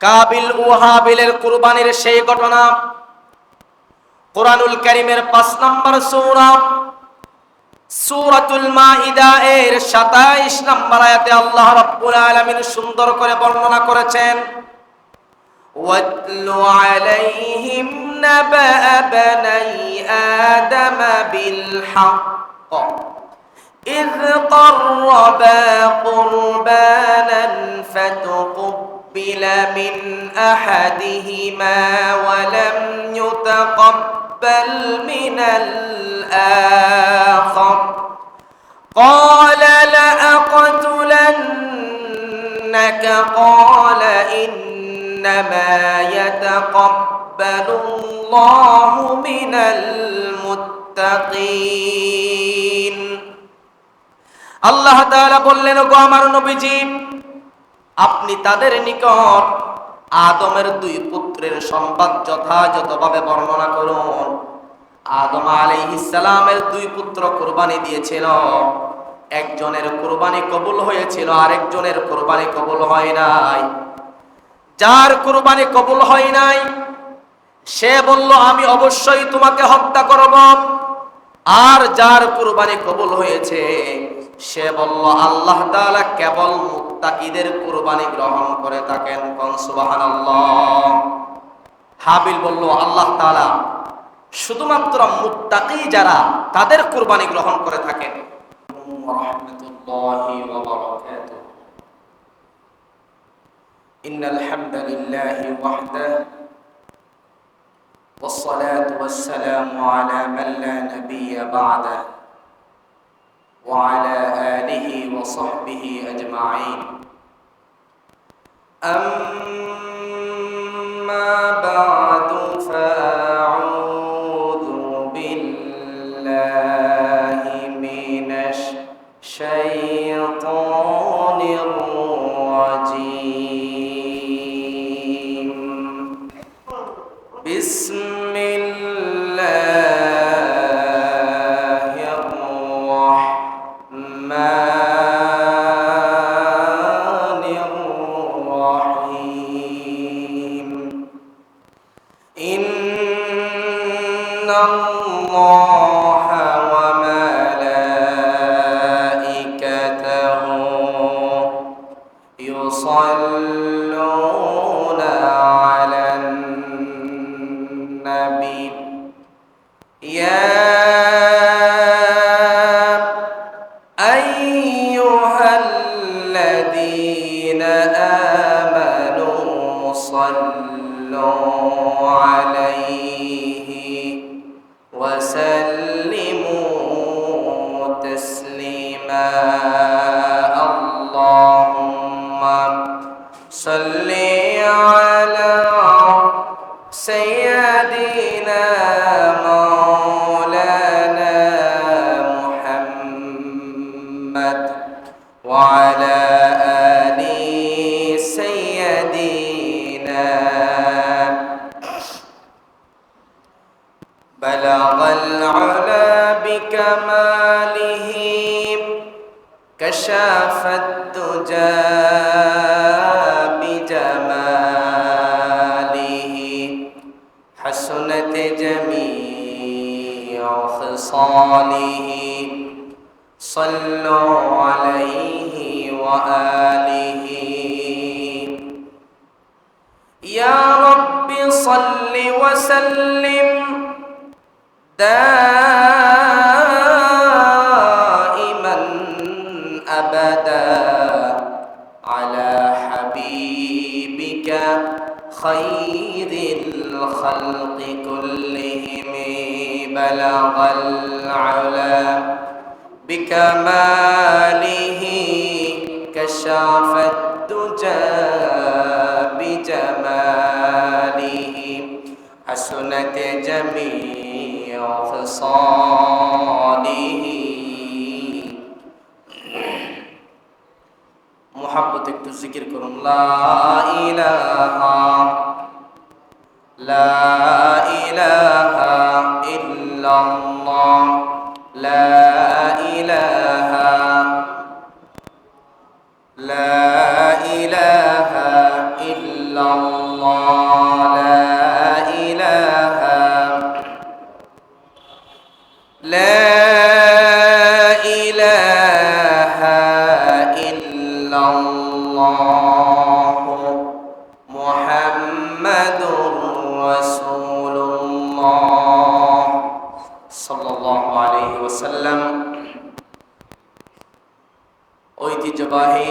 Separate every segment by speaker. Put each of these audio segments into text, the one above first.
Speaker 1: কাবিল ও হাবিলের কুরবানির সেই ঘটনা কোরআনুল কারীমের ৫ নম্বর সূরা সূরাতুল মাইদা এর ২৭ নম্বর আয়াতে আল্লাহ রাব্বুল আলামিন সুন্দর করে বর্ণনা করেছেন, ওয়াতলু আলাইহিম নাবা বানাই আদম বিল হক إذ قربا قربانا فتقبل من أحدهما ولم يتقبل من الآخر قال لأقتلنك قال إنما يتقبل الله من المتقين। আল্লাহ তাআলা বললেন, গো আমার নবীজি, আপনি তাদের নিকট আদমের 2 পুত্রের সংবাদ যথাযথভাবে বর্ণনা করুন। আদম আলাইহিস সালামের 2 পুত্র কুরবানি দিয়েছিল, একজনের কুরবানি কবুল হয়েছিল, আরেকজনের কুরবানি কবুল হয় নাই। যার কুরবানি কবুল হয় নাই সে বলল, আমি অবশ্যই তোমাকে হত্যা করব। আর যার কুরবানি কবুল হয়েছে সে বলল, আল্লাহ তাআলা কেবল মুত্তাকিদের কুরবানি গ্রহণ করে থাকেন। কোন সুবহানাল্লাহ। হাবিল বলল, আল্লাহ তাআলা শুধুমাত্র মুত্তাকি যারা তাদের কুরবানি গ্রহণ করে থাকেন। রাহমাতুল্লাহি ওয়া বারাকাতুহু। ইন্নাল হামদালিল্লাহি ওয়াহদাহু والصلاة والسلام على من لا نبي بعده وعلى آله وصحبه أجمعين أما بعد فأعوذ بالله من الشيطان الرجيم بسم الله الرحمن الرحيم إن الله وملائكته يصلون على النبي يا أيها الذين آمنوا صلوا عليه وسلموا تسليما اللهم صل على سيدنا مولانا محمد وعلى آل سيدنا بلغ العلا بكماله كشف الدجى بجماله حسنت جميع خصاله صلوا عليه وآله يا رب صل وسلم دائما أبدا على حبيبك خير الخلق كلهم بلغ العلا بكماله كشف الدجى بجماله حسنت جميع خصاله محبت একটু জিকির করুন লা ইলাহা ইল্লাল্লাহ লা ইলাহা ইল্লাল্লাহ ইল্লাল্লাহ লা ইলাহা ইল্লাল্লাহ মুহাম্মাদুর রাসূলুল্লাহ সাল্লাল্লাহু আলাইহি ওয়াসাল্লাম। ঐতিহ্যবাহী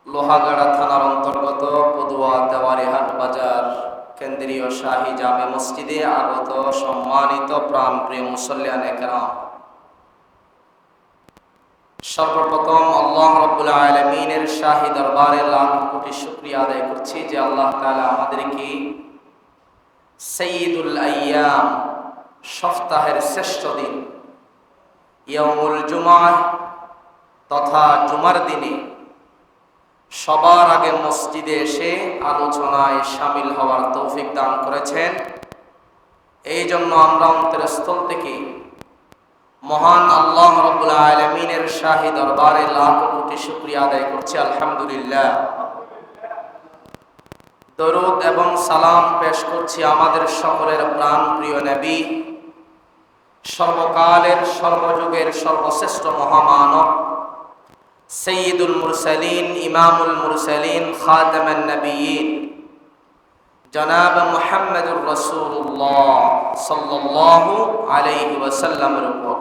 Speaker 1: লোহাগাড়া থানার অন্তর্গত পদুয়া দেওয়ারিহাট বাজার কেন্দ্রীয় শাহী জামে মসজিদে আগত সম্মানিত প্রাণপ্রিয় মুসল্লিয়ানে কেরাম, সর্বপ্রথম আল্লাহ রাব্বুল আলামিনের শাহী দরবারে লাখ কোটি শুকরিয়া আদায় করছি যে আল্লাহ তাআলা আমাদেরকে সাইয়্যিদুল আইয়াম, সপ্তাহের শ্রেষ্ঠ দিন ইয়াউমুল জুমআহ তথা জুমার দিনে সবার আগে মসজিদে এসে আলোচনায় শামিল হওয়ার তৌফিক দান করেছেন। এই জন্য আমরা অন্তরস্থল থেকে মহান আল্লাহ রাব্বুল আলামিনের শাহী দরবারে লাখ কোটি শুকরিয়া আদায় করছি, আলহামদুলিল্লাহ। দরুদ এবং সালাম পেশ করছি আমাদের সকলের প্রাণ প্রিয় নবী, সর্বকালের সর্বযুগের সর্বশ্রেষ্ঠ মহামানব, সাইয়্যিদুল মুরসালিন, ইমামুল মুরসালিন, খাতামুন নবিয়্যিন, জনাব মুহাম্মদুর রাসূলুল্লাহ সাল্লাল্লাহু আলাইহি ওয়াসাল্লামের উপর।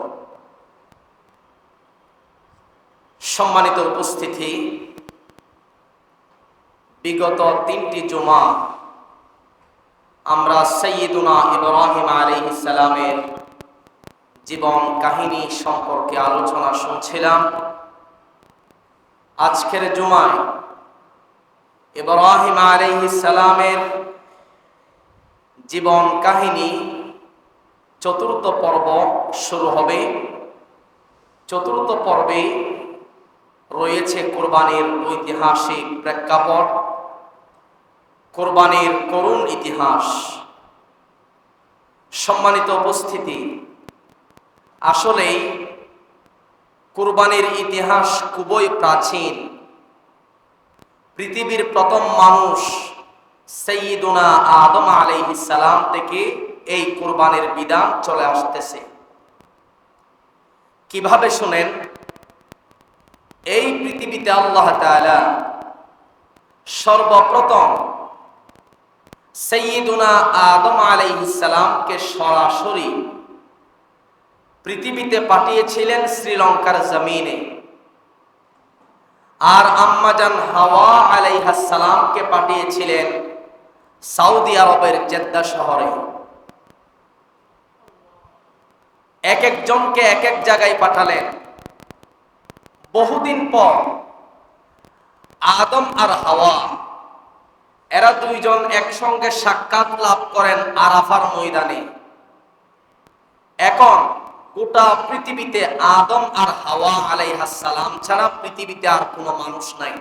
Speaker 1: সম্মানিত উপস্থিতি, বিগত 3টি জুমা আমরা সাইয়্যিদুনা ইব্রাহিম আলাইহিস সালামের জীবন কাহিনী সম্পর্কে আলোচনা শুনছিলাম। আজকের জুমায় ইব্রাহিম আলাইহিস সালামের জীবন কাহিনী 4র্থ পর্ব শুরু হবে। 4র্থ পর্বে রয়েছে কোরবানির ঐতিহাসিক প্রেক্ষাপট, কোরবানির করুণ ইতিহাস। সম্মানিত উপস্থিতি, আসলেই কুরবানির ইতিহাস খুবই প্রাচীন। পৃথিবীর প্রথম মানুষ সাইয়্যিদুনা আদম আলাইহিস সালাম থেকে এই কুরবানির বিধান চলে আসতেছে। কিভাবে শুনেন? এই পৃথিবীতে আল্লাহ তাআলা সর্বপ্রথম সাইয়্যিদুনা আদম আলাইহিস সালামকে সরাসরি পৃথিবীতে পাঠিয়েছিলেন শ্রীলঙ্কার জমিনে, আর আম্মাজান হাওয়া আলাইহাস সালামকে পাঠিয়েছিলেন সৌদি আরবের জেদ্দা শহরে। এক একজনকে এক এক জায়গায় পাঠালেন। বহুদিন পর আদম আর হাওয়া এরা দুইজন একসঙ্গে সাক্ষাৎ লাভ করেন আরাফার ময়দানে। এখন গোটা পৃথিবীতে আদম আর হাওয়া আলাইহিস সালাম ছাড়া পৃথিবীতে আর কোনো মানুষ নাই।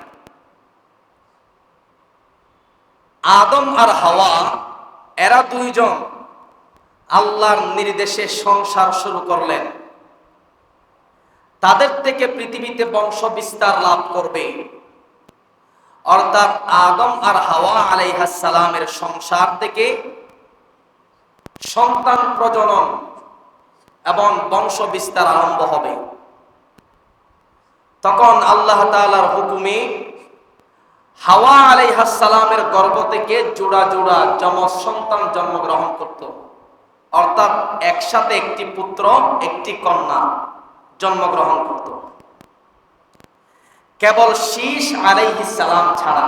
Speaker 1: আদম আর হাওয়া এরা দুইজন আল্লাহর নির্দেশে সংসার শুরু করলেন। তাদের থেকে পৃথিবীতে বংশ বিস্তার লাভ করবে, অর্থাৎ আদম আর হাওয়া আলাইহিস সালামের সংসার থেকে সন্তান প্রজনন এবং বংশ বিস্তার আরম্ভ হবে। তখন আল্লাহ তাআলার হুকুমে হাওয়া আলাইহিস সালামের গর্ভ থেকে জোড়া জোড়া যমজ সন্তান জন্মগ্রহণ করত, অর্থাৎ একসাথে একটি পুত্র একটি কন্যা জন্মগ্রহণ করত। কেবল শীষ আলাইহিস সালাম ছাড়া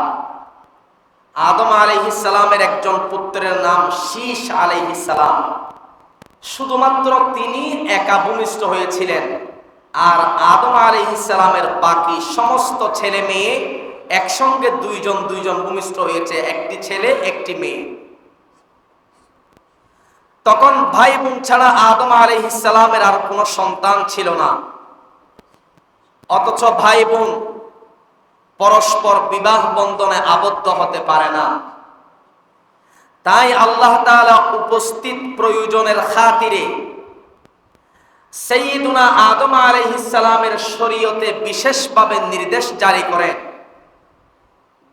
Speaker 1: আদম আলাইহিস সালামের একজন পুত্রের নাম শীষ আলাইহিস সালাম, শুধুমাত্র তিনি একা ভূমিষ্ঠ হয়েছিলেন, আর আদম আলাইহিস সালামের বাকি সমস্ত ছেলে মেয়ে একসঙ্গে দুইজন দুইজন ভূমিষ্ঠ হয়েছে, একটি ছেলে একটি মেয়ে। তখন ভাই বোন ছাড়া আদম আলাইহিস সালামের আর কোনো সন্তান ছিল না। অথচ ভাই বোন পরস্পর বিবাহ বন্ধনে আবদ্ধ হতে পারে না। তাই আল্লাহ তাআলা উপস্থিত প্রয়োজনের খাতিরে সাইয়্যিদুনা আদম আলাইহিস সালামের শরীয়তে বিশেষভাবে নির্দেশ জারি করেন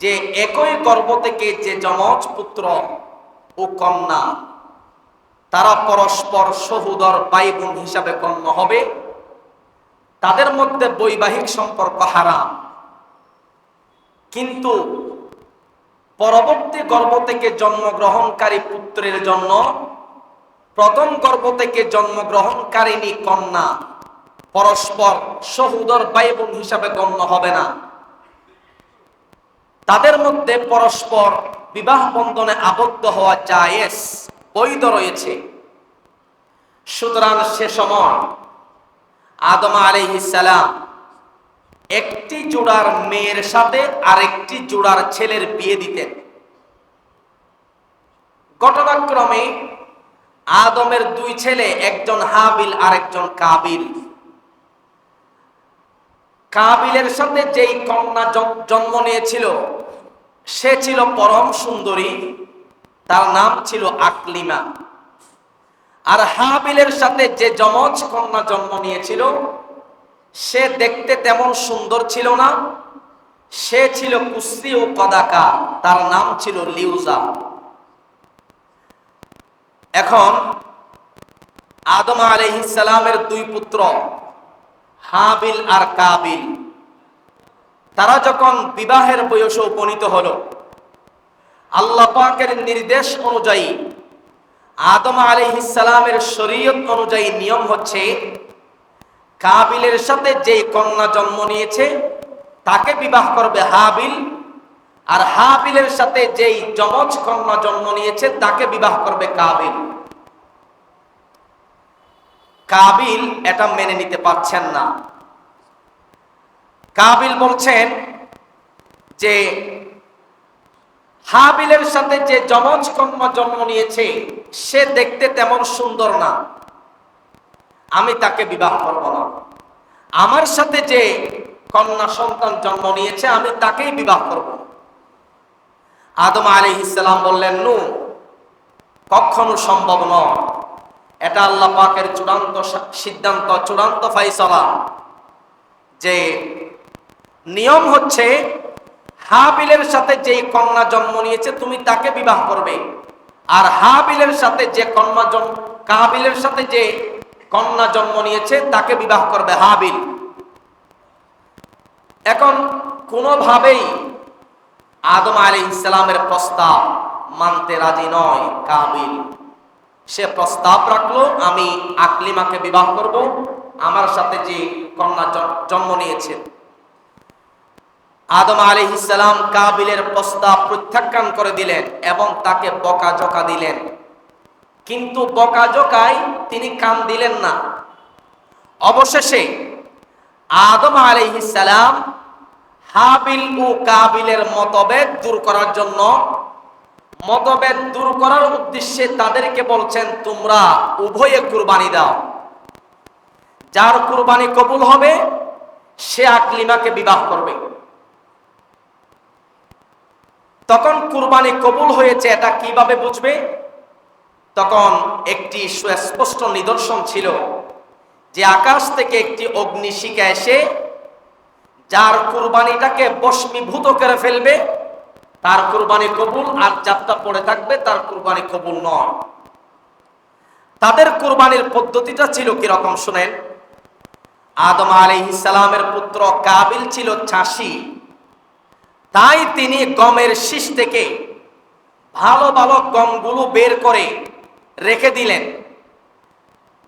Speaker 1: যে একই গর্ভ থেকে যে যমজ পুত্র ও কন্যা তারা পরস্পর সহোদর ভাই বোন হিসাবে গণ্য হবে, তাদের মধ্যে বৈবাহিক সম্পর্ক হারাম। কিন্তু পরবর্তী গর্ভ থেকে জন্মগ্রহণকারী পুত্রের জন্য প্রথম গর্ভ থেকে জন্মগ্রহণকারিণী কন্যা পরস্পর সহোদর ভাই বোন হিসাবে গণ্য হবে না। তাদের মধ্যে পরস্পর বিবাহ বন্ধনে আবদ্ধ হওয়া জায়েজ, বৈধ রয়েছে। সুতরাং সে সময় আদম আলাইহিস সালাম একটি জোড়ার মেয়ের সাথে আরেকটি জোড়ার ছেলের বিয়ে দিতেন। ঘটনাক্রমে আদমের দুই ছেলে, একজন হাবিল আর একজন কাবিল। কাবিলের সাথে যেই কন্যা জন্ম নিয়েছিল সে ছিল পরম সুন্দরী, তার নাম ছিল আকলিমা। আর হাবিলের সাথে যে যমজ কন্যা জন্ম নিয়েছিল সে দেখতে তেমন সুন্দর ছিল না, সে ছিল কুসরি ও কদাকা, তার নাম ছিল লিউজা। এখন আদম আলাইহিস সালামের দুই পুত্র হাবিল আর কাবিল, তারা যখন বিবাহের বয়সে উপনীত হলো, আল্লাহ পাকের নির্দেশ অনুযায়ী আদম আলাইহিস সালামের শরীয়ত অনুযায়ী নিয়ম হচ্ছে কাবিলের সাথে যেই কন্যা জন্ম নিয়েছে তাকে বিবাহ করবে হাবিল, আর হাবিলের সাথে যেই যমজ কন্যা জন্ম নিয়েছে তাকে বিবাহ করবে কাবিল। কাবিল এটা মেনে নিতে পারছেন না। কাবিল বলছেন যে হাবিলের সাথে যে যমজ কন্যা জন্ম নিয়েছে সে দেখতে তেমন সুন্দর না, আমি তাকে বিবাহ করব না। আমার সাথে যে কন্যা সন্তান জন্ম নিয়েছে আমি তাকেই বিবাহ করব। আদম আলাইহিস সালাম বললেন, নু, কখনো সম্ভব নয়। এটা আল্লাহ পাকের চূড়ান্ত সিদ্ধান্ত, চূড়ান্ত ফায়সালা, যে নিয়ম হচ্ছে হাবিলের সাথে যেই কন্যা জন্ম নিয়েছে তুমি তাকে বিবাহ করবে, আর হাবিলের সাথে যে কাবিলের সাথে যে কন্যা জন্ম নিয়েছে তাকে বিবাহ করবে হাবিল। এখন কোনোভাবেই আদম আলাইহিস সালামের প্রস্তাব মানতে রাজি নয় কাবিল। সে প্রস্তাব রাখলো, আমি আকলিমাকে বিবাহ করব, আমার সাথে যে কন্যা জন্ম নিয়েছে। আদম আলাইহিস সালাম কাবিলের প্রস্তাব প্রত্যাখ্যান করে দিলেন এবং তাকে বকাঝকা দিলেন, কিন্তু বকাঝকায় তিনি কান দিলেন না। অবশেষে আদম আলাইহিস সালাম হাবিল ও কাবিলের মতভেদ দূর করার জন্য, মতভেদ দূর করার উদ্দেশ্যে তাদেরকে বলছেন, তোমরা উভয়ে কুরবানি দাও, যার কুরবানি কবুল হবে সে আকলিমাকে বিবাহ করবে। তখন কুরবানি কবুল হয়েছে এটা কিভাবে বুঝবে? তখন একটি সুস্পষ্ট নিদর্শন ছিল যে আকাশ থেকে একটি অগ্নিশিখা এসে যার কুরবানিটাকে ভস্মীভূত করে ফেলবে তার কুরবানি কবুল, আর যাত্রা পড়ে থাকবে তার কুরবানি কবুল নয়। তাদের কুরবানির পদ্ধতিটা ছিল কিরকম শুনেন। আদম আলাইহিস সালামের পুত্র কাবিল ছিল চাষী, তাই তিনি গমের শীষ থেকে ভালো ভালো গমগুলো বের করে রেখে দিলেন।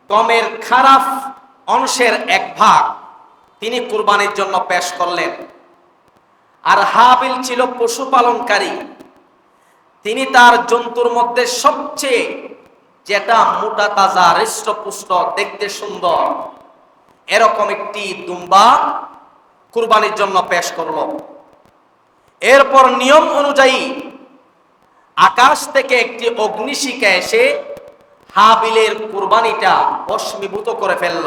Speaker 1: গমের খারাপ অংশের এক ভাগ তিনি কুরবানির জন্য পেশ করলেন। আর হাবিল ছিল পশুপালনকারী, তিনি তার জন্তুর মধ্যে সবচেয়ে যেটা মোটা তাজা হৃষ্টপুষ্ট দেখতে সুন্দর এরকম একটি দুম্বা কুরবানির জন্য পেশ করল। এরপর নিয়ম অনুযায়ী আকাশ থেকে একটি অগ্নিশিখা এসে হাবিলের কুরবানিটা ভস্মীভূত করে ফেলল।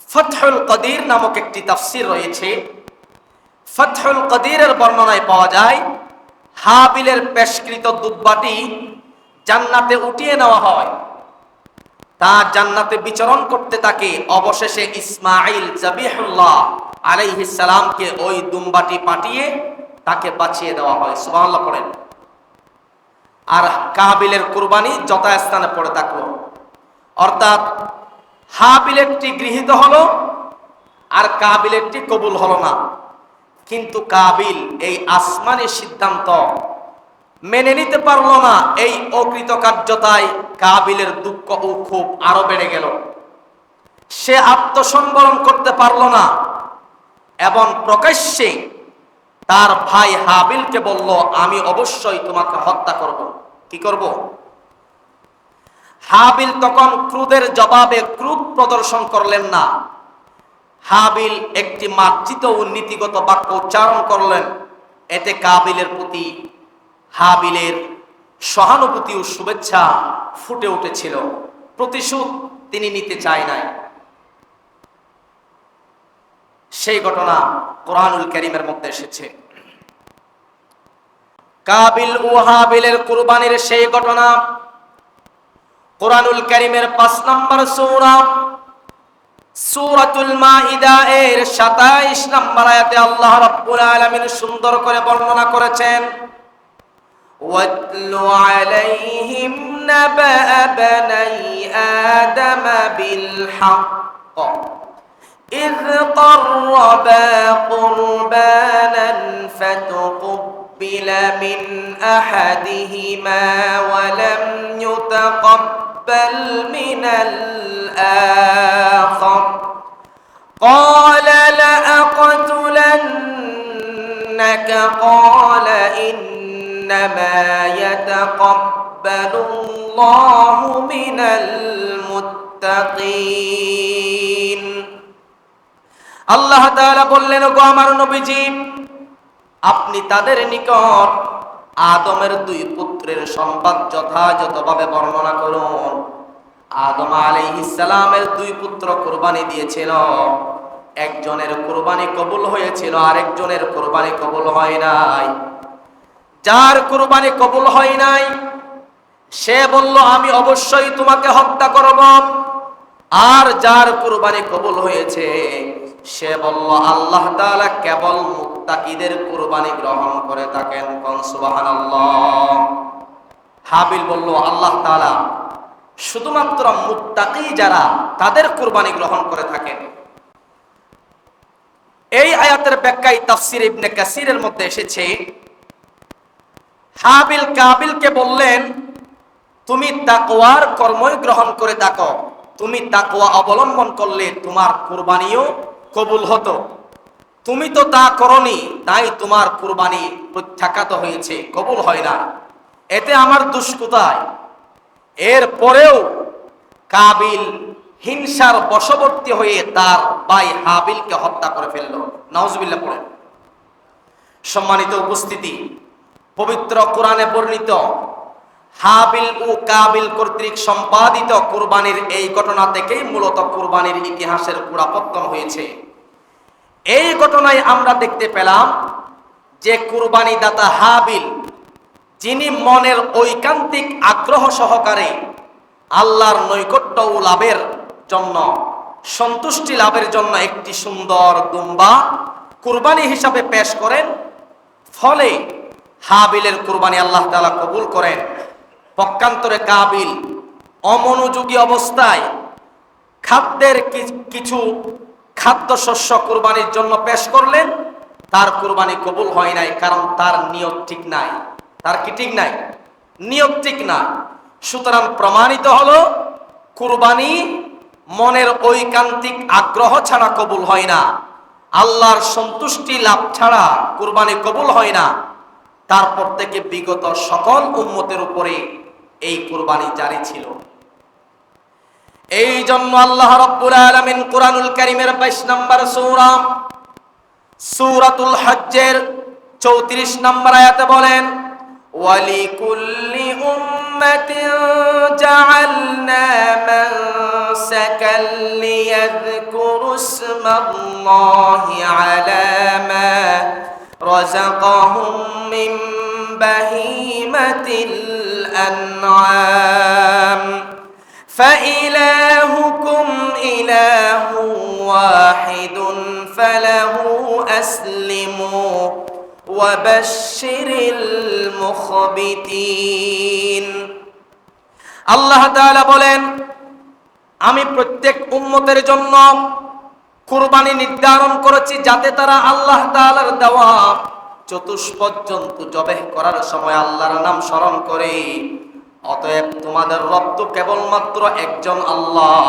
Speaker 1: ফাতহুল কদির নামক একটি তাফসীর রয়েছে। ফাতহুল কদিরের বর্ণনায় পাওয়া যায় হাবিলের পেশকৃত দুধবাটি জান্নাতে উঠিয়ে নেওয়া হয়, তা জান্নাতে বিচরণ করতে থাকে। অবশেষে ইসমাঈল জাবিহুল্লাহ আলাইহিস সালামকে ওই দুম্বাটি পাঠিয়ে তাকে বাঁচিয়ে দেওয়া হয়। সুবহানাল্লাহ পড়েন। আর কাবিলের কুরবানি যথাস্থানে পড়ে থাকলো, অর্থাৎ হাবিলেরটি গৃহীত হলো আর কাবিলেরটি কবুল হলো না। কিন্তু কাবিল এই আসমানি সিদ্ধান্ত মেনে নিতে পারলো না। এই অকৃতকার্যতায় কাবিলের দুঃখ ও ক্ষোভ আরো বেড়ে গেল। সে আত্মসংবরণ করতে পারল না এবং প্রকাশ্যে তার ভাই হাবিলকে বলল, আমি অবশ্যই তোমাকে হত্যা করব। কি করব? হাবিল তখন ক্রোধের জবাবে ক্রোধ প্রদর্শন করলেন না। হাবিল একটি মার্জিত ও নীতিগত বাক্য উচ্চারণ করলেন। এতে কাবিলের প্রতি হাবিলের সহানুভূতি ও শুভেচ্ছা ফুটে উঠেছিল। প্রতিশোধ তিনি নিতে চায় নাই। সেই ঘটনা কোরআনুল কারীমের মধ্যে এসেছে। কাবিল ও হাবিলের কুরবানির সেই ঘটনা কোরআনুল কারীমের ৫ নম্বর সূরা সূরাতুল মাইদা এর ২৭ নম্বর আয়াতে আল্লাহ রাব্বুল আলামিন সুন্দর করে বর্ণনা করেছেন, ওয়াতলু আলাইহিম নাবা বানাই আদম বিল হক إذ قربا قربانا فتقبل من أحدهما ولم يتقبل من الآخر قال لأقتلنك قال إنما يتقبل الله من المتقين। আল্লাহ তাআলা বললেন, গো আমার নবীজি, আপনি তাদের নিকট আদমের 2 পুত্রের সংবাদ যথাযথভাবে বর্ণনা করুন। আদম আলাইহিস সালামের 2 পুত্র কুরবানি দিয়েছিল। একজনের কুরবানি কবুল হয়েছিল, আরেকজনের কুরবানি কবুল হয় নাই। যার কুরবানি কবুল হয় নাই সে বলল, আমি অবশ্যই তোমাকে হত্যা করব। আর যার কুরবানি কবুল হয়েছে সে বলল, আল্লাহ তাআলা কেবল মুত্তাকিদের কুরবানি গ্রহণ করে থাকেন। কোন সুবহানাল্লাহ। হাবিল বলল, আল্লাহ তাআলা শুধুমাত্র মুত্তাকি যারা তাদের কুরবানি গ্রহণ করে থাকেন। এই আয়াতের ব্যাখ্যায় তাফসীর ইবনে কাসিরের মধ্যে এসেছে, হাবিল কাবিলকে বললেন, তুমি তাকওয়ার কর্মই গ্রহণ করে থাকো। তুমি তাকওয়া অবলম্বন করলে তোমার কুরবানিও কবুল হতো। তুমি তো তা করনি, তাই তোমার কুরবানি প্রত্যাখ্যাত হয়েছে, কবুল হয় না। এতে আমার দোষ কোথায়? এরপরেও কাবিল হিংসার বশবর্তী হয়ে তার ভাই হাবিলকে হত্যা করে ফেলল। নাউজুবিল্লাহ পড়েন। সম্মানিত উপস্থিতি, পবিত্র কোরআনে বর্ণিত হাবিল ও কাবিল কর্তৃক সম্পাদিত কুরবানির এই ঘটনা থেকেই মূলত কুরবানির ইতিহাসের গোড়াপত্তন হয়েছে। এই ঘটনায় আমরা দেখতে পেলাম যে কুরবানি দাতা হাবিল, যিনি মনের ঐকান্তিক আগ্রহ সহকারে আল্লাহর নৈকট্য ও লাভের জন্য, সন্তুষ্টি লাভের জন্য একটি সুন্দর দুম্বা কুরবানি হিসাবে পেশ করেন, ফলে হাবিলের কুরবানি আল্লাহ তাআলা কবুল করেন। পক্ষান্তরে কাবিল অমনোযোগী অবস্থায় খাদ্যের কিছু খাদ্যশস্য কুরবানির জন্য পেশ করলেন, তার কুরবানি কবুল হয় নাই, কারণ তার নিয়ত ঠিক নাই। তার কি ঠিক নাই? নিয়ত ঠিক না। সুতরাং প্রমাণিত হলো কুরবানি মনের ঐকান্তিক আগ্রহ ছাড়া কবুল হয় না। আল্লাহর সন্তুষ্টি লাভ ছাড়া কুরবানি কবুল হয় না। তারপর থেকে বিগত সকল উম্মতের উপরে এই কুরবানি জারি ছিল। এই জন্য আল্লাহ রাব্বুল আলামিন কোরআনুল কারীমের 22 নম্বর সূরা সূরাতুল হজ্জের 34 নম্বর আয়াতে বলেন, ওয়ালিকুল্লি উম্মাতিন জাআলনা মানসাকাল লিয়াযকুরু ইসমাল্লাহি আলা মা রাযাকাহুম মিন বাহিমাতিল আনআম فإلهكم إله واحد ফালাহু আসলিমু ওয়া বাশশিরিল মুখবিতিন। আল্লাহ তাআলা বলেন, আমি প্রত্যেক উম্মতের জন্য কুরবানি নির্ধারণ করেছি যাতে তারা আল্লাহ তাআলার দেওয়া চতুষ্পদ জন্তু জবেহ করার সময় আল্লাহর নাম স্মরণ করে। অতএব তোমাদের রব তো কেবলমাত্র একজন আল্লাহ,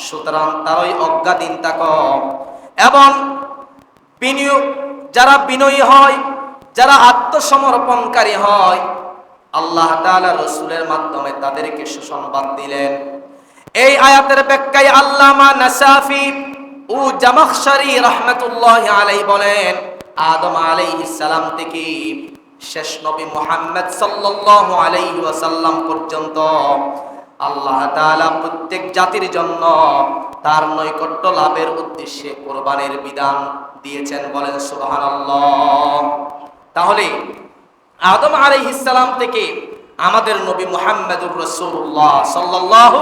Speaker 1: সুতরাং তারই অজ্ঞা দিন থাকো। এবং বিনিয়োগ যারা বিনয়ী হয়, যারা আত্মসমর্পণকারী হয়, আল্লাহ তাআলা রাসূলের মাধ্যমে তাদেরকে সুসংবাদ দিলেন। এই আয়াতের ব্যাখ্যায় আল্লামা নাসাফি ও জামাখশারি রাহমাতুল্লাহি আলাইহি বলেন, আদম আলাইহিস সালাম থেকে শেষ নবী মুহাম্মদ সাল্লাল্লাহু আলাইহি ওয়াসাল্লাম পর্যন্ত আল্লাহ তাআলা প্রত্যেক জাতির জন্য তার নৈকট্য লাভের উদ্দেশ্যে কুরবানির বিধান দিয়েছেন। বলেন সুবহানাল্লাহ। তাহলে আদম আলাইহিস সালাম থেকে আমাদের নবী মুহাম্মদুর রাসূলুল্লাহ সাল্লাল্লাহু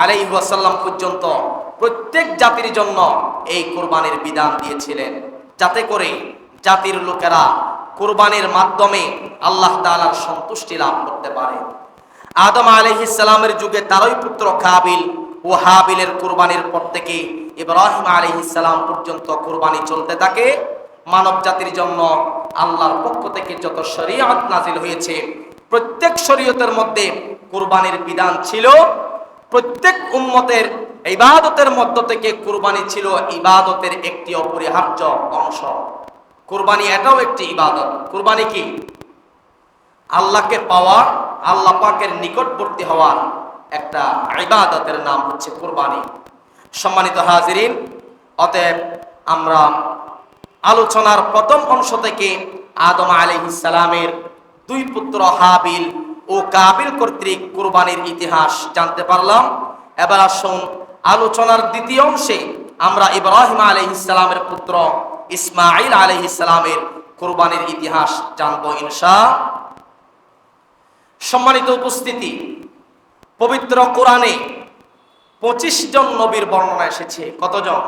Speaker 1: আলাইহি ওয়াসাল্লাম পর্যন্ত প্রত্যেক জাতির জন্য এই কুরবানির বিধান দিয়েছিলেন, যাতে করে জাতির লোকেরা কুরবানির মাধ্যমে আল্লাহ তাআলার সন্তুষ্টি লাভ করতে পারে। আদম আলাইহিস সালামের যুগে তারই পুত্র কাবিল ও হাবিলের কুরবানির পর থেকে ইব্রাহিম আলাইহিস সালাম পর্যন্ত কুরবানি চলতে থাকে। মানব জাতির জন্য আল্লাহর পক্ষ থেকে যত শরীয়ত নাজিল হয়েছে, প্রত্যেক শরীয়তের মধ্যে কুরবানির বিধান ছিল। প্রত্যেক উম্মতের ইবাদতের মধ্য থেকে কুরবানি ছিল ইবাদতের একটি অপরিহার্য অংশ। কুরবানি এটাও একটি ইবাদত। কুরবানি কি? আল্লাহকে পাওয়া, আল্লাহ পাকের নিকটবর্তী হওয়ার একটা ইবাদতের নাম হচ্ছে কুরবানি। সম্মানিত হাজিরিন, অতএব আমরা আলোচনার প্রথম অংশ থেকে আদম আলাইহিস সালামের দুই পুত্র হাবিল ও কাবিল কর্তৃক কুরবানির ইতিহাস জানতে পারলাম। এবার আসুন আলোচনার দ্বিতীয় অংশে আমরা ইব্রাহিম আলাইহিস সালামের পুত্র ইসমাঈল আলাইহিস সালামের কুরবানির ইতিহাস জানবো ইনশাআল্লাহ। সম্মানিত উপস্থিতি, পবিত্র কোরআনে 25 জন নবীর বর্ণনা এসেছে। কতজন?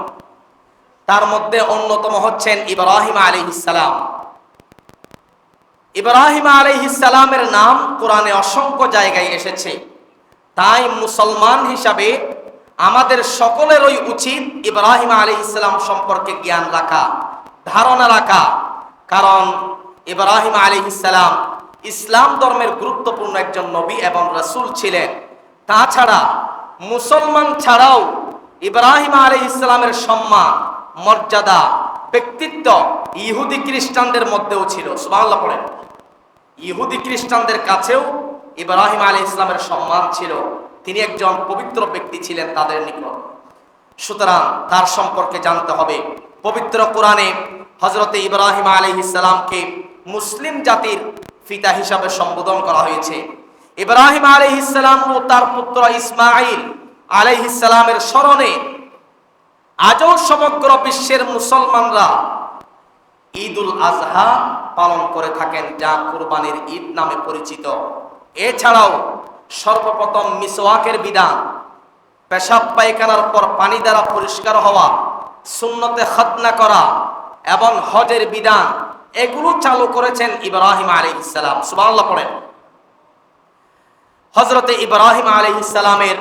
Speaker 1: তার মধ্যে অন্যতম হচ্ছেন ইব্রাহিম আলাইহিস সালাম। ইব্রাহিম আলাইহিস সালামের নাম কোরআনে অসংখ্য জায়গায় এসেছে। তাই মুসলমান হিসাবে আমাদের সকলেরই উচিত ইব্রাহিম আলাইহিস সালাম সম্পর্কে জ্ঞান রাখা, ধারণা রাখা। কারণ ইব্রাহিম আলাইহিস সালাম ইসলাম ধর্মের গুরুত্বপূর্ণ একজন নবী এবং রাসূল ছিলেন। তাছাড়া মুসলমান ছাড়াও ইব্রাহিম আলাইহিস সালামের সম্মান, মর্যাদা, ব্যক্তিত্ব ইহুদি খ্রিস্টানদের মধ্যেও ছিল। সুবহানাল্লাহ পড়েন। ইহুদি খ্রিস্টানদের কাছেও ইব্রাহিম আলাইহিস সালামের সম্মান ছিল। তিনি একজন পবিত্র ব্যক্তি ছিলেন তাদের নিকট। সুতরাং তার সম্পর্কে জানতে হবে। পবিত্র কোরআনে হযরতে ইব্রাহিম আলাইহিস সালামকে মুসলিম জাতির পিতা হিসাবে সম্বোধন করা হয়েছে। ইব্রাহিম আলাইহিস সালাম ও তার পুত্র ইসমাঈল আলাইহিস সালামের স্মরণে আজও সমগ্র বিশ্বের মুসলমানরা ঈদুল আজহা পালন করে থাকেন, যা কুরবানির ঈদ নামে পরিচিত। এছাড়াও সর্বপ্রথম মিসওয়াকের বিধান, পেশাব পায়খানার পর পানি দ্বারা পরিষ্কার হওয়া, সুন্নতে খতনা করা এবং হজের বিধান, এগুলো চালু করেছেন ইব্রাহিম আলাইহিস সালাম। সুবহানাল্লাহ পড়েন। হযরতে ইব্রাহিম আলাইহিস সালামের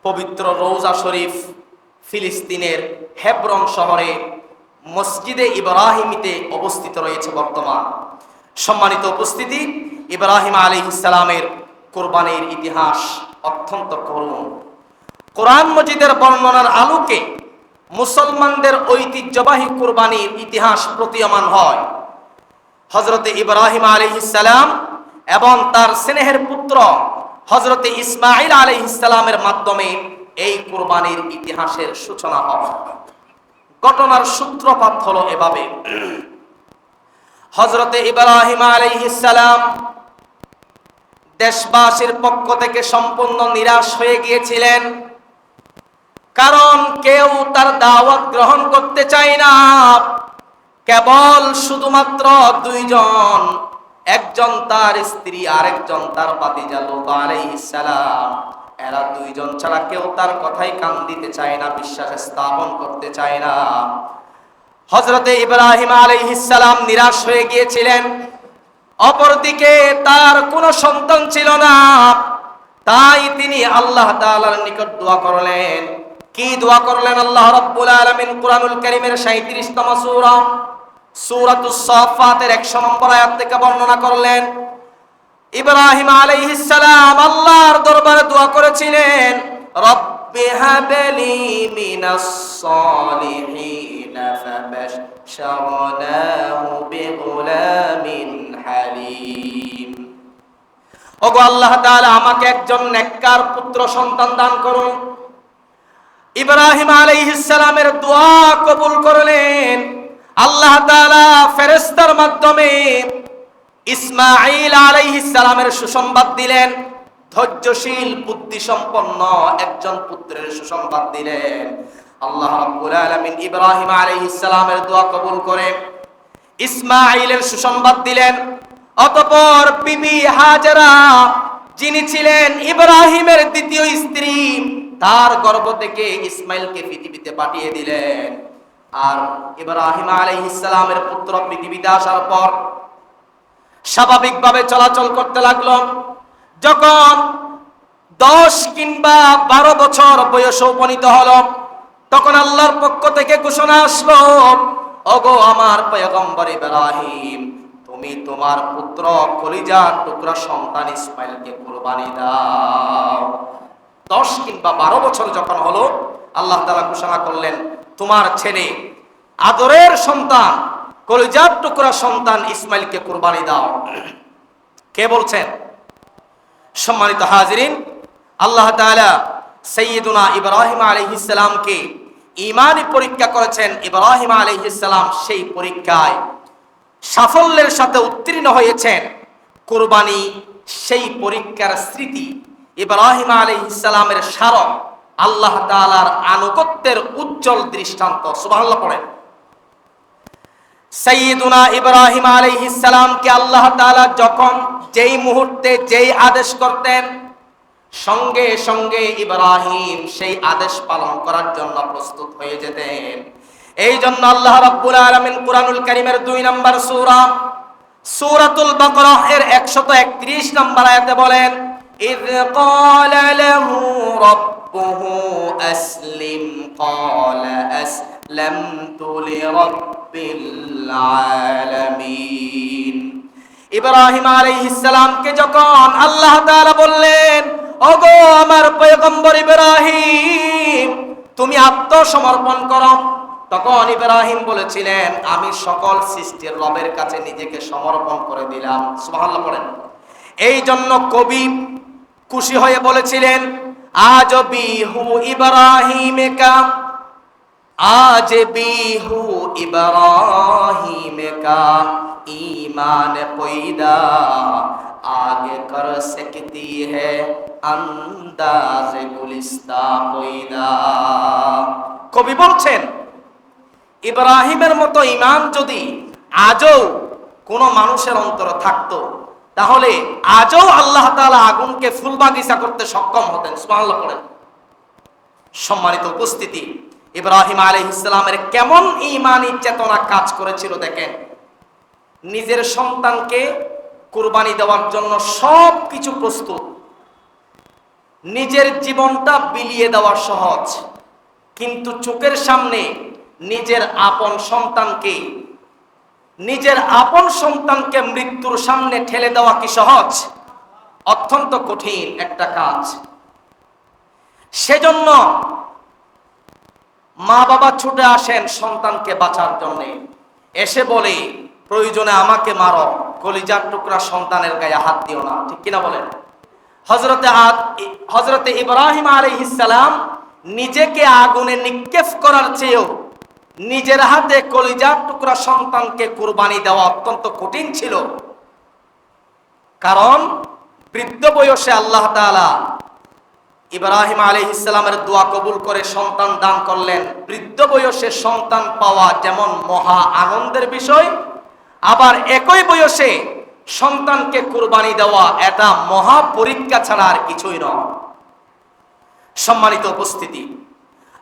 Speaker 1: পবিত্র রওজা শরীফ ফিলিস্তিনের হেব্রন শহরে মসজিদে ইব্রাহিমিতে অবস্থিত রয়েছে বর্তমান। সম্মানিত উপস্থিতি, ইব্রাহিম আলাইহিস সালামের কুরবানির ইতিহাস অত্যন্ত করুণ। কোরআন মজিদের বর্ণনার আলোকে মুসলমানদের ঐতিহ্যবাহী কুরবানির ইতিহাস প্রতীয়মান হয়। হযরতে ইব্রাহিম আলাইহিস সালাম এবং তার স্নেহের পুত্র হযরতে ইসমাঈল আলাইহিস সালামের মাধ্যমে এই কুরবানির ইতিহাসের সূচনা হয়। ঘটনার সূত্রপাত হলো এভাবে। হযরতে ইব্রাহিম আলাইহিস সালাম দেশবাসীর পক্ষ থেকে সম্পূর্ণ নিরাশ হয়ে গিয়েছিলেন। কারণ কেউ তার দাওয়াত গ্রহণ করতে চায় না। কেবল শুধুমাত্র দুইজন, একজন তার স্ত্রী আর একজন তার ভাতিজা লূত আলাইহিস সালাম। এরা দুইজন ছাড়া কেউ তার কথাই কান দিতে চায় না, বিশ্বাস স্থাপন করতে চায় না। হযরতে ইব্রাহিম আলাইহিস সালাম নিরাশ হয়ে গিয়েছিলেন। অপরদিকে তার কোনো সন্তান ছিল না, তাই তিনি আল্লাহ তাআলার নিকট দোয়া করলেন। কি দোয়া করলেন? আল্লাহ রাব্বুল আলামিন কুরআনুল কারীমের 37তম সূরা সূরাতুস সাফফাতের 100 নম্বর আয়াত থেকে বর্ণনা করলেন। ইব্রাহিম আলাইহিস সালাম আল্লাহর দরবারে দোয়া করেছিলেন, রব্বি হাবলি মিনাস সালিহিন ফাবাশশারনাহু বিগুলামিন হালিম। ওগো আল্লাহ তাআলা, আমাকে একজন নেককার পুত্র সন্তান দান করুন। ইব্রাহিম আলাইহিস সালামের দোয়া কবুল করলেন। আল্লাহ তাআলা ফেরেশতার মাধ্যমে ইসমাঈল আলাইহিস সালামের সুসংবাদ দিলেন। ধৈর্যশীল বুদ্ধিসম্পন্ন একজন পুত্রের সুসংবাদ দিলেন। আল্লাহ রাব্বুল আলামিন ইব্রাহিম আলাইহিস সালামের দোয়া কবুল করে ইসমাঈলের সুসংবাদ দিলেন। অতঃপর বিবি হাজেরা, যিনি ছিলেন ইব্রাহিমের দ্বিতীয় স্ত্রী, তার গর্ভ থেকে ইসমাঈলকে পৃথিবীতে পাঠিয়ে দিলেন। আর ইব্রাহিম আলাইহিস সালামের পুত্র পৃথিবীতে আসার পর স্বাভাবিকভাবে চলাচল করতে লাগলো। যখন 10 কিংবা 12 বছর বয়সে উপনীত হলো, তখন আল্লাহর পক্ষ থেকে ঘোষণা আসলো, ওগো আমার পয়গম্বর ইব্রাহিম, তুমি তোমার পুত্র কলিজার টুকরা সন্তান ইসমাঈলকে কুরবানি দাও। 10 কিংবা 12 বছর যখন হলো, আল্লাহ তাআলা ঘোষণা করলেন, তোমার ছেলে আদরের সন্তান কলিজার টুকরা সন্তান ইসমাঈলকে কুরবানি দাও। কে বলছেন? সম্মানিত হাজিরিন, আল্লাহ তাআলা সাইয়্যিদুনা ইব্রাহিম আলাইহিস সালামকে ঈমানি পরীক্ষা করেছেন। ইব্রাহিম আলাইহিস সালাম সেই পরীক্ষায় সাফল্যের সাথে উত্তীর্ণ হয়েছেন। কুরবানি সেই পরীক্ষার স্মৃতি, ইব্রাহিম আলাইহিস সালামের স্মারক, আল্লাহ তাআলার আনুগত্যের উজ্জ্বল দৃষ্টান্ত। সুবহানাল্লাহ পড়েন। সাইয়্যিদুনা ইব্রাহিম আলাইহিস সালামকে আল্লাহ তাআলা যখন যেই মুহূর্তে যেই আদেশ করতেন, সঙ্গে সঙ্গে ইব্রাহিম সেই আদেশ পালন করার জন্য প্রস্তুত হয়ে যেতেন। এই জন্য আল্লাহ রাব্বুল আলামিন কুরআনুল কারীমের 2 নম্বর সূরা সূরাতুল বাকারাহ এর 131 নম্বর আয়াতে বলেন, ইয ক্বালা লাহু রাব্বুহু আসলিম ক্বালা আসলামতু লিরাব্বিল আলামিন। ইব্রাহিম আলাইহিস সালামকে যখন আল্লাহ তাআলা বললেন, ওগো আমার পয়গম্বর ইব্রাহিম, তুমি আত্মসমর্পণ করো, তখন ইব্রাহিম বলেছিলেন, আমি সকল সৃষ্টির রবের কাছে নিজেকে সমর্পণ করে দিলাম। সুবহানাল্লাহ পড়েন। এই জন্য কবি খুশি হয়ে বলেছিলেন, আজ বিহু ইব্রাহিমকা, আজ বিহু ইব্রাহিমকা, ईमान पैदा आगे कर सकती है अंदाज गुलिस्ता पैदा। কবি বলছেন, ইব্রাহিমের মতো ঈমান যদি আজও কোন মানুষের অন্তরে থাকতো, তাহলে আজও আল্লাহ তাআলা আগুনকে ফুল বাগিচা করতে সক্ষম হতেন। সুবহানাল্লাহ পড়েন। সম্মানিত উপস্থিতি, ইব্রাহিম আলাইহিস সালামের কেমন ঈমানি চেতনা কাজ করেছিল দেখেন। নিজের সন্তানকে কুরবানি দেওয়ার জন্য সব কিছু প্রস্তুত, নিজের জীবনটা বিলিয়ে দেওয়া সহজ, কিন্তু চোখের সামনে নিজের আপন সন্তানকে মৃত্যুর সামনে ঠেলে দেওয়া কি সহজ? অত্যন্ত কঠিন একটা কাজ। সেজন্য মা বাবা ছুটে আসেন সন্তানকে বাঁচার জন্য, এসে বলে, প্রয়োজনে আমাকে মারো, কলিজার টুকরা সন্তানের গায়ে হাত দিও না। ঠিক কিনা বলেন? হযরতে ইব্রাহিম আলাইহিস সালাম নিজেকে আগুনে নিক্ষেপ করার চেয়েও নিজের হাতে কলিজার টুকরা সন্তানকে কুরবানি দেওয়া অত্যন্ত কঠিন ছিল। কারণ বৃদ্ধ বয়সে আল্লাহ তাআলা ইব্রাহিম আলাইহিস সালামের দোয়া কবুল করে সন্তান দান করলেন। বৃদ্ধ বয়সে সন্তান পাওয়া যেমন মহা আনন্দের বিষয়, আবার একই বয়সে সন্তানকে কুরবানি দেওয়া এটা মহা পরীক্ষা ছাড়া আর কিছুই নয়। সম্মানিত উপস্থিতি,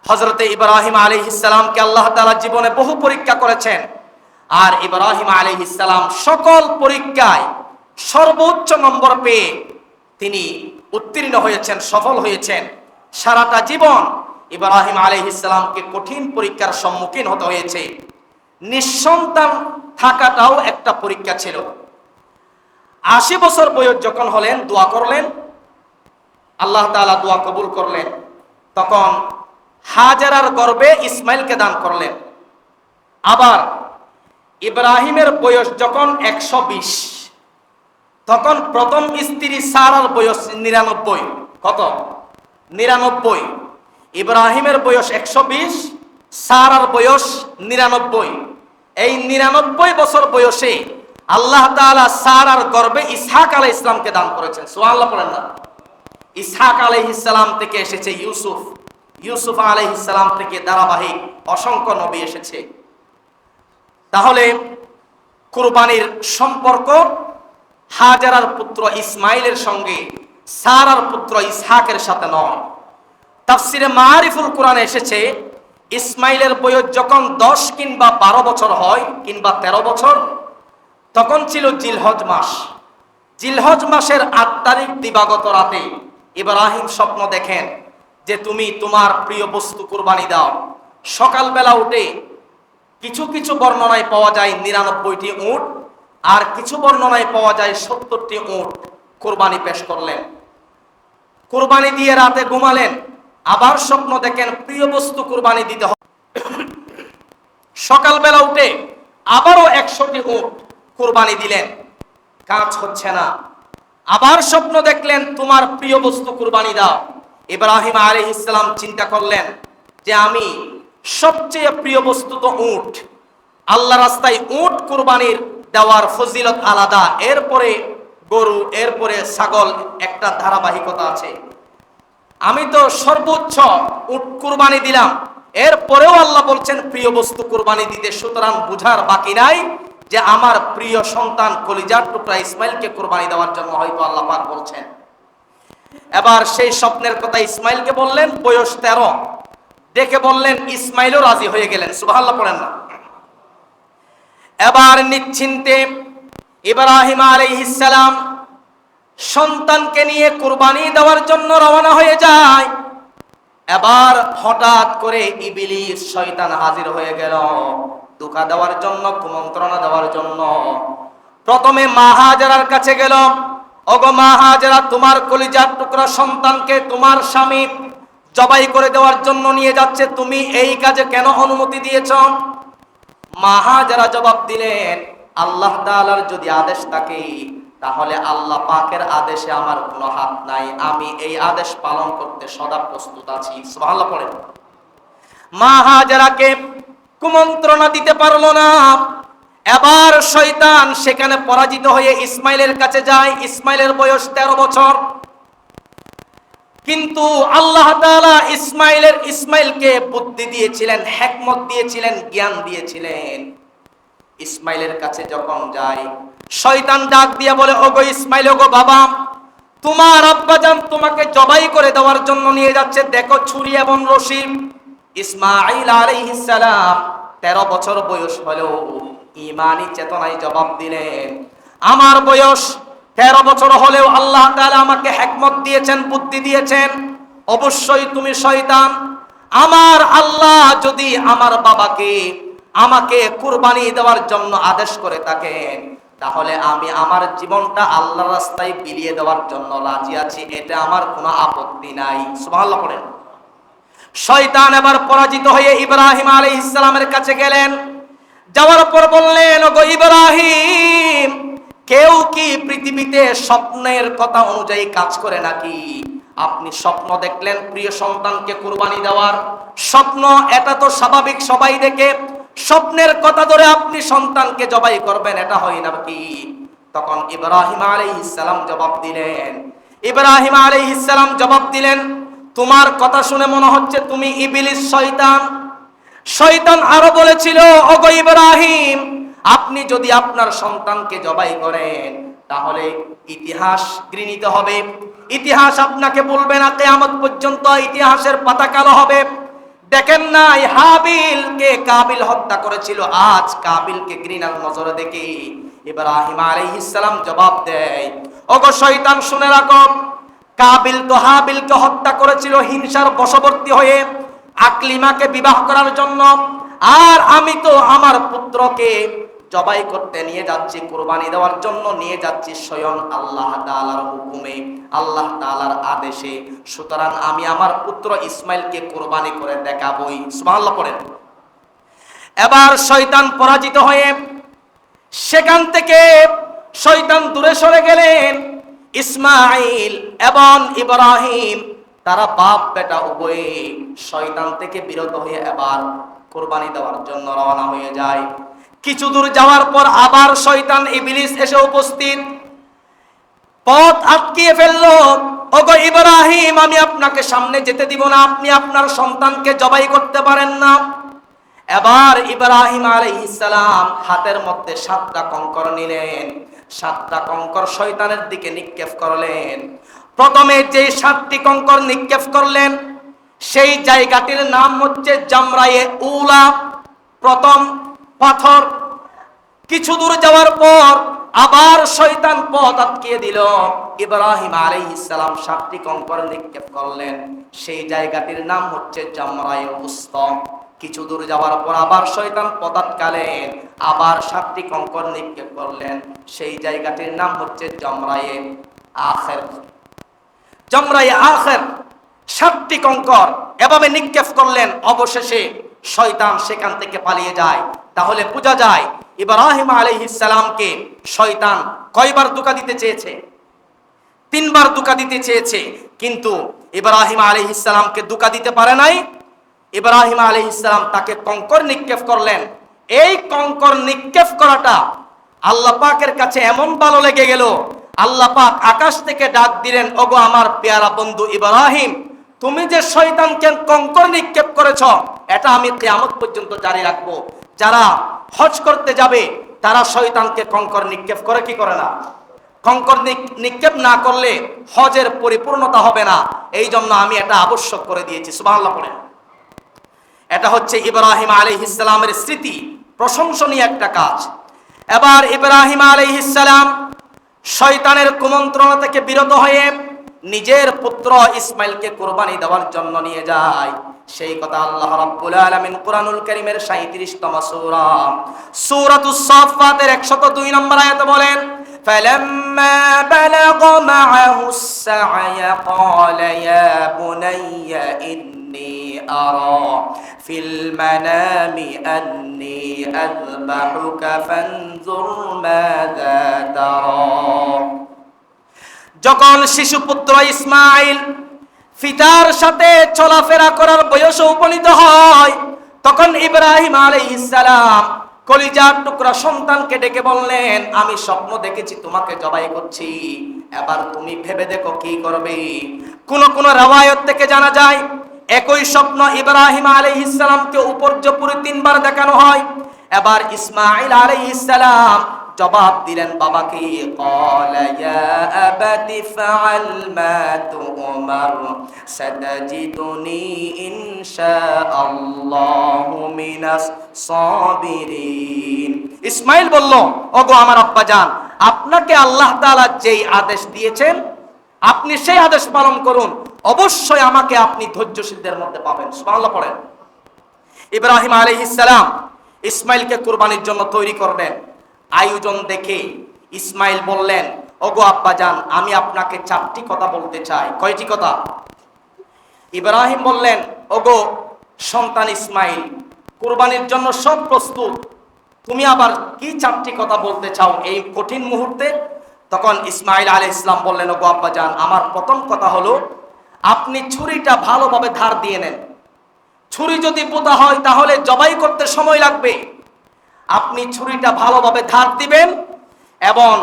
Speaker 1: হযরতে ইব্রাহিম আলাইহিস সালামকে আল্লাহ তাআলা জীবনে বহু পরীক্ষা করেছেন, আর ইব্রাহিম আলাইহিস সালাম সকল পরীক্ষায় সর্বোচ্চ নম্বর পেয়ে তিনি উত্তীর্ণ হয়েছেন, সফল হয়েছেন। সারাটা জীবন ইব্রাহিম আলাইহিস সালামকে কঠিন পরীক্ষার সম্মুখীন হতে হয়েছে। নিঃসন্তান থাকাটাও একটা পরীক্ষা ছিল। ৮০ বছর বয়স যখন হলেন, দোয়া করলেন, আল্লাহ তাআলা দোয়া কবুল করলেন। তখন হাজেরার গর্ভে ইসমাইলকে দান করলেন। আবার ইব্রাহিমের বয়স যখন ১২০, তখন প্রথম স্ত্রী সারার বয়স ৯৯। কত? ৯৯। ইব্রাহিমের বয়স ১২০, সারার বয়স ৯৯। এই ৯৯ বছর বয়সে আল্লাহ তাআলা সারার গর্ভে ইসহাক আলাইহিস সালামকে দান করেছেন। সুবহানাল্লাহ পড়েন না? ইসহাক আলাইহিস সালাম থেকে এসেছে ইউসুফ, ইউসুফ আলাইহিস সালাম থেকে ধারাবাহিক অসংখ্য নবী এসেছে। তাহলে কুরবানির সম্পর্ক হাজেরার পুত্র ইসমাইলের সঙ্গে সারার পুত্র ইসহাকের সাথে নয়। তাফসিরে মারিফুল কোরআনে এসেছে ইসমাইলের বয়স যখন ১০ কিংবা ১২ বছর হয় কিংবা ১৩ বছর, তখন ছিল জিলহজ মাস। জিলহজ মাসের ৮ তারিখ দিবাগত রাতে ইব্রাহিম স্বপ্ন দেখেন যে তুমি তোমার প্রিয় বস্তু কুরবানি দাও। সকালবেলা উঠে কিছু কিছু বর্ণনায় পাওয়া যায় ৯৯টি উট, আর কিছু বর্ণনায় পাওয়া যায় ৭০টি উট কুরবানি পেশ করলেন। কুরবানি দিয়ে রাতে ঘুমালেন, আবার স্বপ্ন দেখেন প্রিয় বস্তু কুরবানি দিতে হবে। সকালবেলা উঠে আবারও ১০০টি উট কুরবানি দিলেন, কাজ হচ্ছে না। আবার স্বপ্ন দেখলেন তোমার প্রিয় বস্তু কুরবানি দাও। ইব্রাহিম আলাইহিস সালাম চিন্তা করলেন যে আমি সবচেয়ে প্রিয় বস্তু তো উট, আল্লাহ রাস্তায় উট কুরবানির দেওয়ার ফজিলত আলাদা, এরপরে গরু, এরপরে ছাগল, একটা ধারাবাহিকতা আছে। আমি তো সর্বোচ্চ উট কুরবানি দিলাম, এরপরেও আল্লাহ বলছেন প্রিয় বস্তু কুরবানি দিতে। সুতরাং বুঝার বাকি নাই যে আমার প্রিয় সন্তান কলিজার টুকরা ইসমাইলকে কুরবানি দেওয়ার জন্য হয়তো আল্লাহ পাক বলছেন। এবার সেই স্বপ্নের কথা ইসমাইলকে বললেন, বয়স ১৩। দেখে বললেন, ইসমাইলও রাজি হয়ে গেলেন। সুবহানাল্লাহ পড়েন না? এবার নিশ্চিন্তে ইব্রাহিম আলাইহিস সালাম সন্তানকে নিয়ে কুরবানি দেওয়ার জন্য রওনা হয়ে যায়। এবার হঠাৎ করে ইবলিস শয়তান হাজির হয়ে গেল ধোঁকা দেওয়ার জন্য, কুমন্ত্রণা দেওয়ার জন্য। প্রথমে মা হাজেরার কাছে গেল, ওগো মা হাজেরা, তোমার কলিজার টুকরা সন্তানকে তোমার স্বামী জবাই করে দেওয়ার জন্য নিয়ে যাচ্ছে, তুমি এই কাজে কেন অনুমতি দিয়েছ? মা হাজেরা জবাব দিলেন, আল্লাহ তাআলার যদি আদেশ থাকে তাহলে আল্লাহ পাকের আদেশে আমার কোনো হাত নাই, আমি এই আদেশ পালন করতে সদা প্রস্তুত আছি। সুবহানাল্লাহ পড়েন। মা হাজেরাকে কুমন্ত্রণা দিতে পারলো না। এবার শয়তান সেখানে পরাজিত হয়ে ইসমাইলের কাছে যায়। ইসমাইলের বয়স ১৩ বছর, কিন্তু আল্লাহ তাআলা ইসমাইলকে বুদ্ধি দিয়েছিলেন, হিকমত দিয়েছিলেন, জ্ঞান দিয়েছিলেন। ইসমাইলের কাছে যখন যায়, শয়তান ডাক দিয়া বলে, ওগো ইসমাইল, ওগো বাবা, তোমার আব্বাজান তোমাকে জবাই করে দেওয়ার জন্য নিয়ে যাচ্ছে, দেখো ছুরি এবং রশি। ইসমাইল আলাইহিস সালাম ১৩ বছর বয়স হলেও ঈমানি চেতনায় জবাব দিলেন, আমার বয়স ১৩ বছর হলেও আল্লাহ তাআলা আমাকে হিকমত দিয়েছেন, বুদ্ধি দিয়েছেন। অবশ্যই তুমি শয়তান। আমার আল্লাহ যদি আমার বাবাকে আমাকে কুরবানি দেওয়ার জন্য আদেশ করে থাকেন, তাহলে আমি আমার জীবনটা আল্লাহর রাস্তায় বিলিয়ে দেওয়ার জন্য রাজি আছি, এটা আমার কোনো আপত্তি নাই। সুবহানাল্লাহ পড়েন। শয়তান এবার পরাজিত হয়ে ইব্রাহিম আলাইহিস সালামের কাছে গেলেন। যাওয়ার পর বললেন, ওগো ইব্রাহিম, কেউ কি পৃথিবীতে স্বপ্নের কথা অনুযায়ী কাজ করে নাকি? আপনি স্বপ্ন দেখলেন প্রিয় সন্তানকে কুরবানি দেওয়ার স্বপ্ন, এটা তো স্বাভাবিক, সবাই দেখে। স্বপ্নের কথা ধরে আপনি সন্তানকে জবাই করবেন, এটা হয় না কি? তখন ইব্রাহিম আলাইহিস সালাম জবাব দিলেন, তোমার কথা শুনে মনে হচ্ছে তুমি ইবলিস, শয়তান। শয়তান আরো বলেছিল, ওগো ইব্রাহিম, আপনি যদি আপনার সন্তানকে জবাই করেন তাহলে ইতিহাস ঘৃণিত হবে, ইতিহাস আপনাকে বলবে না, কিয়ামত পর্যন্ত ইতিহাসের পাতা কালো হবে। দেখেন নাই হাবিলকে কাবিল হত্যা করেছিল, আজ কাবিলকে ঘৃণার নজরে দেখে ইব্রাহিম আলাইহিস সালাম জবাব দেয়, ওগো শয়তান শুনে রাখো, কাবিল তো হাবিলকে হত্যা করেছিল হিংসার বশবর্তী হয়ে আকলিমাকে বিবাহ করার জন্য, আর আমি তো আমার পুত্রকে জবাই করতে নিয়ে যাচ্ছি, কুরবানি দেওয়ার জন্য নিয়ে যাচ্ছি স্বয়ং আল্লাহ তাআলার হুকুমে, আল্লাহ তাআলার আদেশে। সুতরাং আমি আমার পুত্র ইসমাইলকে কুরবানি করে দেখাবই। সুবহানাল্লাহ পড়েন। এবার শয়তান পরাজিত হয়ে সেখান থেকে শয়তান দূরে সরে গেলেন। ইসমাইল এবং ইব্রাহিম তারা বাপ বেটা উভয়ে শয়তান থেকে বিরত হয়ে এবার কুরবানি দেওয়ার জন্য রওনা হয়ে যায়। কিছু দূর যাওয়ার পর আবার শয়তান ইবলিস এসে উপস্থিত, পথ আটকিয়ে ফেললো। ওগো ইব্রাহিম, আমি আপনাকে সামনে যেতে দিব না, আপনি আপনার সন্তানকে জবাই করতে পারেন না। এবার ইব্রাহিম আলাইহিস সালাম হাতের মধ্যে 7টা কঙ্কর নিলেন, 7টা কঙ্কর শয়তানের দিকে নিক্ষেপ করলেন। প্রথমে যে 7টি কঙ্কর নিক্ষেপ করলেন সেই জায়গাটির নাম হচ্ছে জামরায়ে উলা, প্রথম পাথর। কিছু দূর যাওয়ার পর আবার শয়তান পথ আটকিয়ে দিল। ইব্রাহিম আলাইহিস সালাম 7টি কঙ্কর নিক্ষেপ করলেন, সেই জায়গাটির নাম হচ্ছে জামরায়ে উসতা। কিছু দূর যাওয়ার পর আবার শয়তান পথ আটকালেন, আবার 7টি কঙ্কর নিক্ষেপ করলেন, সেই জায়গাটির নাম হচ্ছে জামরায়ে আখির। জামরায়ে আখির 7টি কঙ্কর এভাবে নিক্ষেপ করলেন, অবশেষে শয়তান সেখান থেকে পালিয়ে যায়। তাহলে বোঝা যায় ইব্রাহিম আলাইহিস সালামকে শয়তান কয়বার ধোঁকা দিতে চেয়েছে? 3বার ধোঁকা দিতে চেয়েছে, কিন্তু ইব্রাহিম আলাইহিস সালামকে ধোঁকা দিতে পারে নাই। ইব্রাহিম আলাইহিস সালাম তাকে কঙ্কর নিক্ষেপ করলেন। এই কঙ্কর নিক্ষেপ করাটা আল্লাহ পাকের কাছে এমন ভালো লেগে গেল, আল্লাহ পাক আকাশ থেকে ডাক দিলেন, ওগো আমার পেয়ারা বন্ধু ইব্রাহিম, তুমি যে শয়তানকে কঙ্কর নিক্ষেপ করেছ এটা আমি কিয়ামত পর্যন্ত জারি রাখবো। যারা হজ করতে যাবে তারা শয়তানকে কঙ্কর নিক্ষেপ করে কি করে না? কঙ্কর নিক্ষেপ না করলে হজের পরিপূর্ণতা হবে না, এই জন্য আমি এটা আবশ্যক করে দিয়েছি। সুবহানাল্লাহ পড়েন। এটা হচ্ছে ইব্রাহিম আলাইহিস সালামের স্মৃতি, প্রশংসনীয় একটা কাজ। এবার ইব্রাহিম আলাইহিস সালাম শয়তানের কুমন্ত্রণা থেকে বিরত হয়ে নিজের পুত্র ইসমাইলকে কুরবানি দেওয়ার জন্য নিয়ে যায়। সেই কথা আল্লাহ রাব্বুল আলামিন কুরআনুল কারীমের 37তম সূরা সূরাতুস সাফফাতের 102 নম্বর আয়াতে বলেন, ফালাম্মা বালাগা মাআহুস সা'য়া ক্বালা ইয়া বুনাইয়া ইন্নী আরা ফিল মানামি আন্নী আযবাহুকা ফানজুর মাযা তারা। যখন শিশুপুত্র ইসমাইল পিতার সাথে চলাফেরা করার বয়সে উপনীত হয়, তখন ইব্রাহিম আলাইহিস সালাম কলিজার টুকরা সন্তানকে ডেকে বললেন, আমি স্বপ্ন দেখেছি তোমাকে জবাই করছি, এবার তুমি ভেবে দেখো কি করবে। কোন কোন riwayat থেকে জানা যায় একই স্বপ্ন ইব্রাহিম আলাইহিস সালামকে উপর্যুপরি 3বার দেখানো হয়। এবার ইসমাইল আলাইহিস সালাম জবাব দিলেন বাবাকে, ক্বালা ইয়া আবাতি ফাআল মা তুমার সাতাজিদুনি ইনশাআল্লাহু মিনাস সাবিরিন। ইসমাইল বলল, ওগো আমার আব্বাজান, আপনাকে আল্লাহ তাআলা যেই আদেশ দিয়েছেন আপনি সেই আদেশ পালন করুন, অবশ্যই আমাকে আপনি ধৈর্যশীলদের মধ্যে পাবেন। সুবহানাল্লাহ পড়েন। ইব্রাহিম আলাইহিস সালাম ইসমাইলকে কুরবানির জন্য তৈরি করলেন। আয়োজন দেখে ইসমাইল বললেন, ওগো আব্বাজান, আমি আপনাকে 4টি কথা বলতে চাই। কয়টি কথা? ইব্রাহিম বললেন, ওগো সন্তান ইসমাইল, কুরবানির জন্য সব প্রস্তুত, তুমি আবার কি 4টি কথা বলতে চাও এই কঠিন মুহূর্তে? তখন ইসমাইল আলাইহিস সালাম বললেন, ওগো আব্বাজান, আমার প্রথম কথা হলো আপনি ছুরিটা ভালোভাবে ধার দিয়ে নেন। ছুরি যদি পোঁতা হয় তাহলে জবাই করতে সময় লাগবে। আপনি ছুরিটা ভালোভাবে ধার দিবেন এবং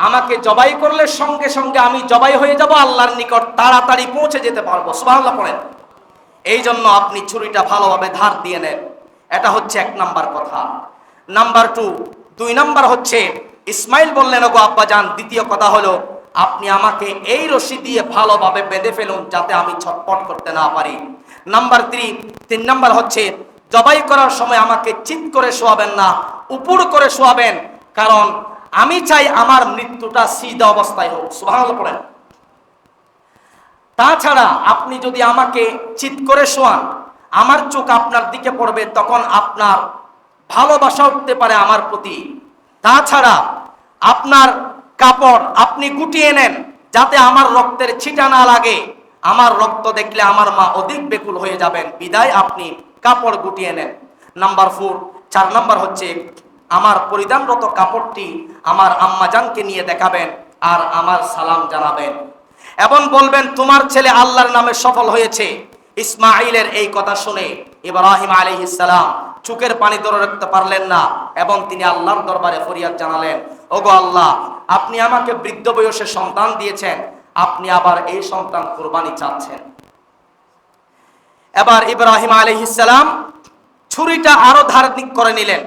Speaker 1: আমাকে জবাই করলে সঙ্গে সঙ্গে আমি জবাই হয়ে যাব, আল্লাহর নিকট তাড়াতাড়ি পৌঁছে যেতে পারবো। সুবহানাল্লাহ পড়েন। এই জন্য আপনি ছুরিটা ভালোভাবে ধার দিয়ে নেন। এটা হচ্ছে 1 নাম্বার কথা। নাম্বার 2 নাম্বার হচ্ছে ইসমাইল বললেন, ওগো আব্বাজান, দ্বিতীয় কথা হলো আপনি আমাকে এই রশি দিয়ে ভালোভাবে বেঁধে ফেলুন যাতে আমি ছটপট করতে না পারি। নাম্বার 3 নাম্বার হচ্ছে জবাই করার সময় আমাকে চিৎ করে শোয়াবেন না, উপুড় করে শোয়াবেন, কারণ আমি চাই আমার মৃত্যুটা সিধা অবস্থায় হোক। সুবহানাল্লাহ পড়েন। তাছাড়া আপনি যদি আমাকে চিৎ করে শোয়ান, আমার চোখ আপনার দিকে পড়বে, তখন আপনার ভালোবাসা উঠতে পারে আমার প্রতি। তাছাড়া আপনার কাপড় আপনি গুটিয়ে নেন যাতে আমার রক্তের ছিটা না লাগে। আমার রক্ত দেখলে আমার মা অধিক ব্যাকুল হয়ে যাবেন, বিদায় আপনি কাপড় গুটিয়ে নেন। নাম্বার 4 নাম্বার হচ্ছে আমার পরিধানরত কাপড়টি আমার আম্মাজানকে নিয়ে দেখাবেন আর আমার সালাম জানাবেন এবং বলবেন তোমার ছেলে আল্লাহর নামে সফল হয়েছে। ইসমাঈলের এই কথা শুনে ইব্রাহিম আলাইহিস সালাম চোখের পানি ধরে রাখতে পারলেন না এবং তিনি আল্লাহর দরবারে ফরিয়াদ জানালেন, ওগো আল্লাহ, আপনি আমাকে বৃদ্ধ বয়সে সন্তান দিয়েছেন, আপনি আবার এই সন্তান কুরবানি চাচ্ছেন। এবার ইব্রাহিম আলাইহিস সালাম ছুরিটা আরো ধারালো করে নিলেন,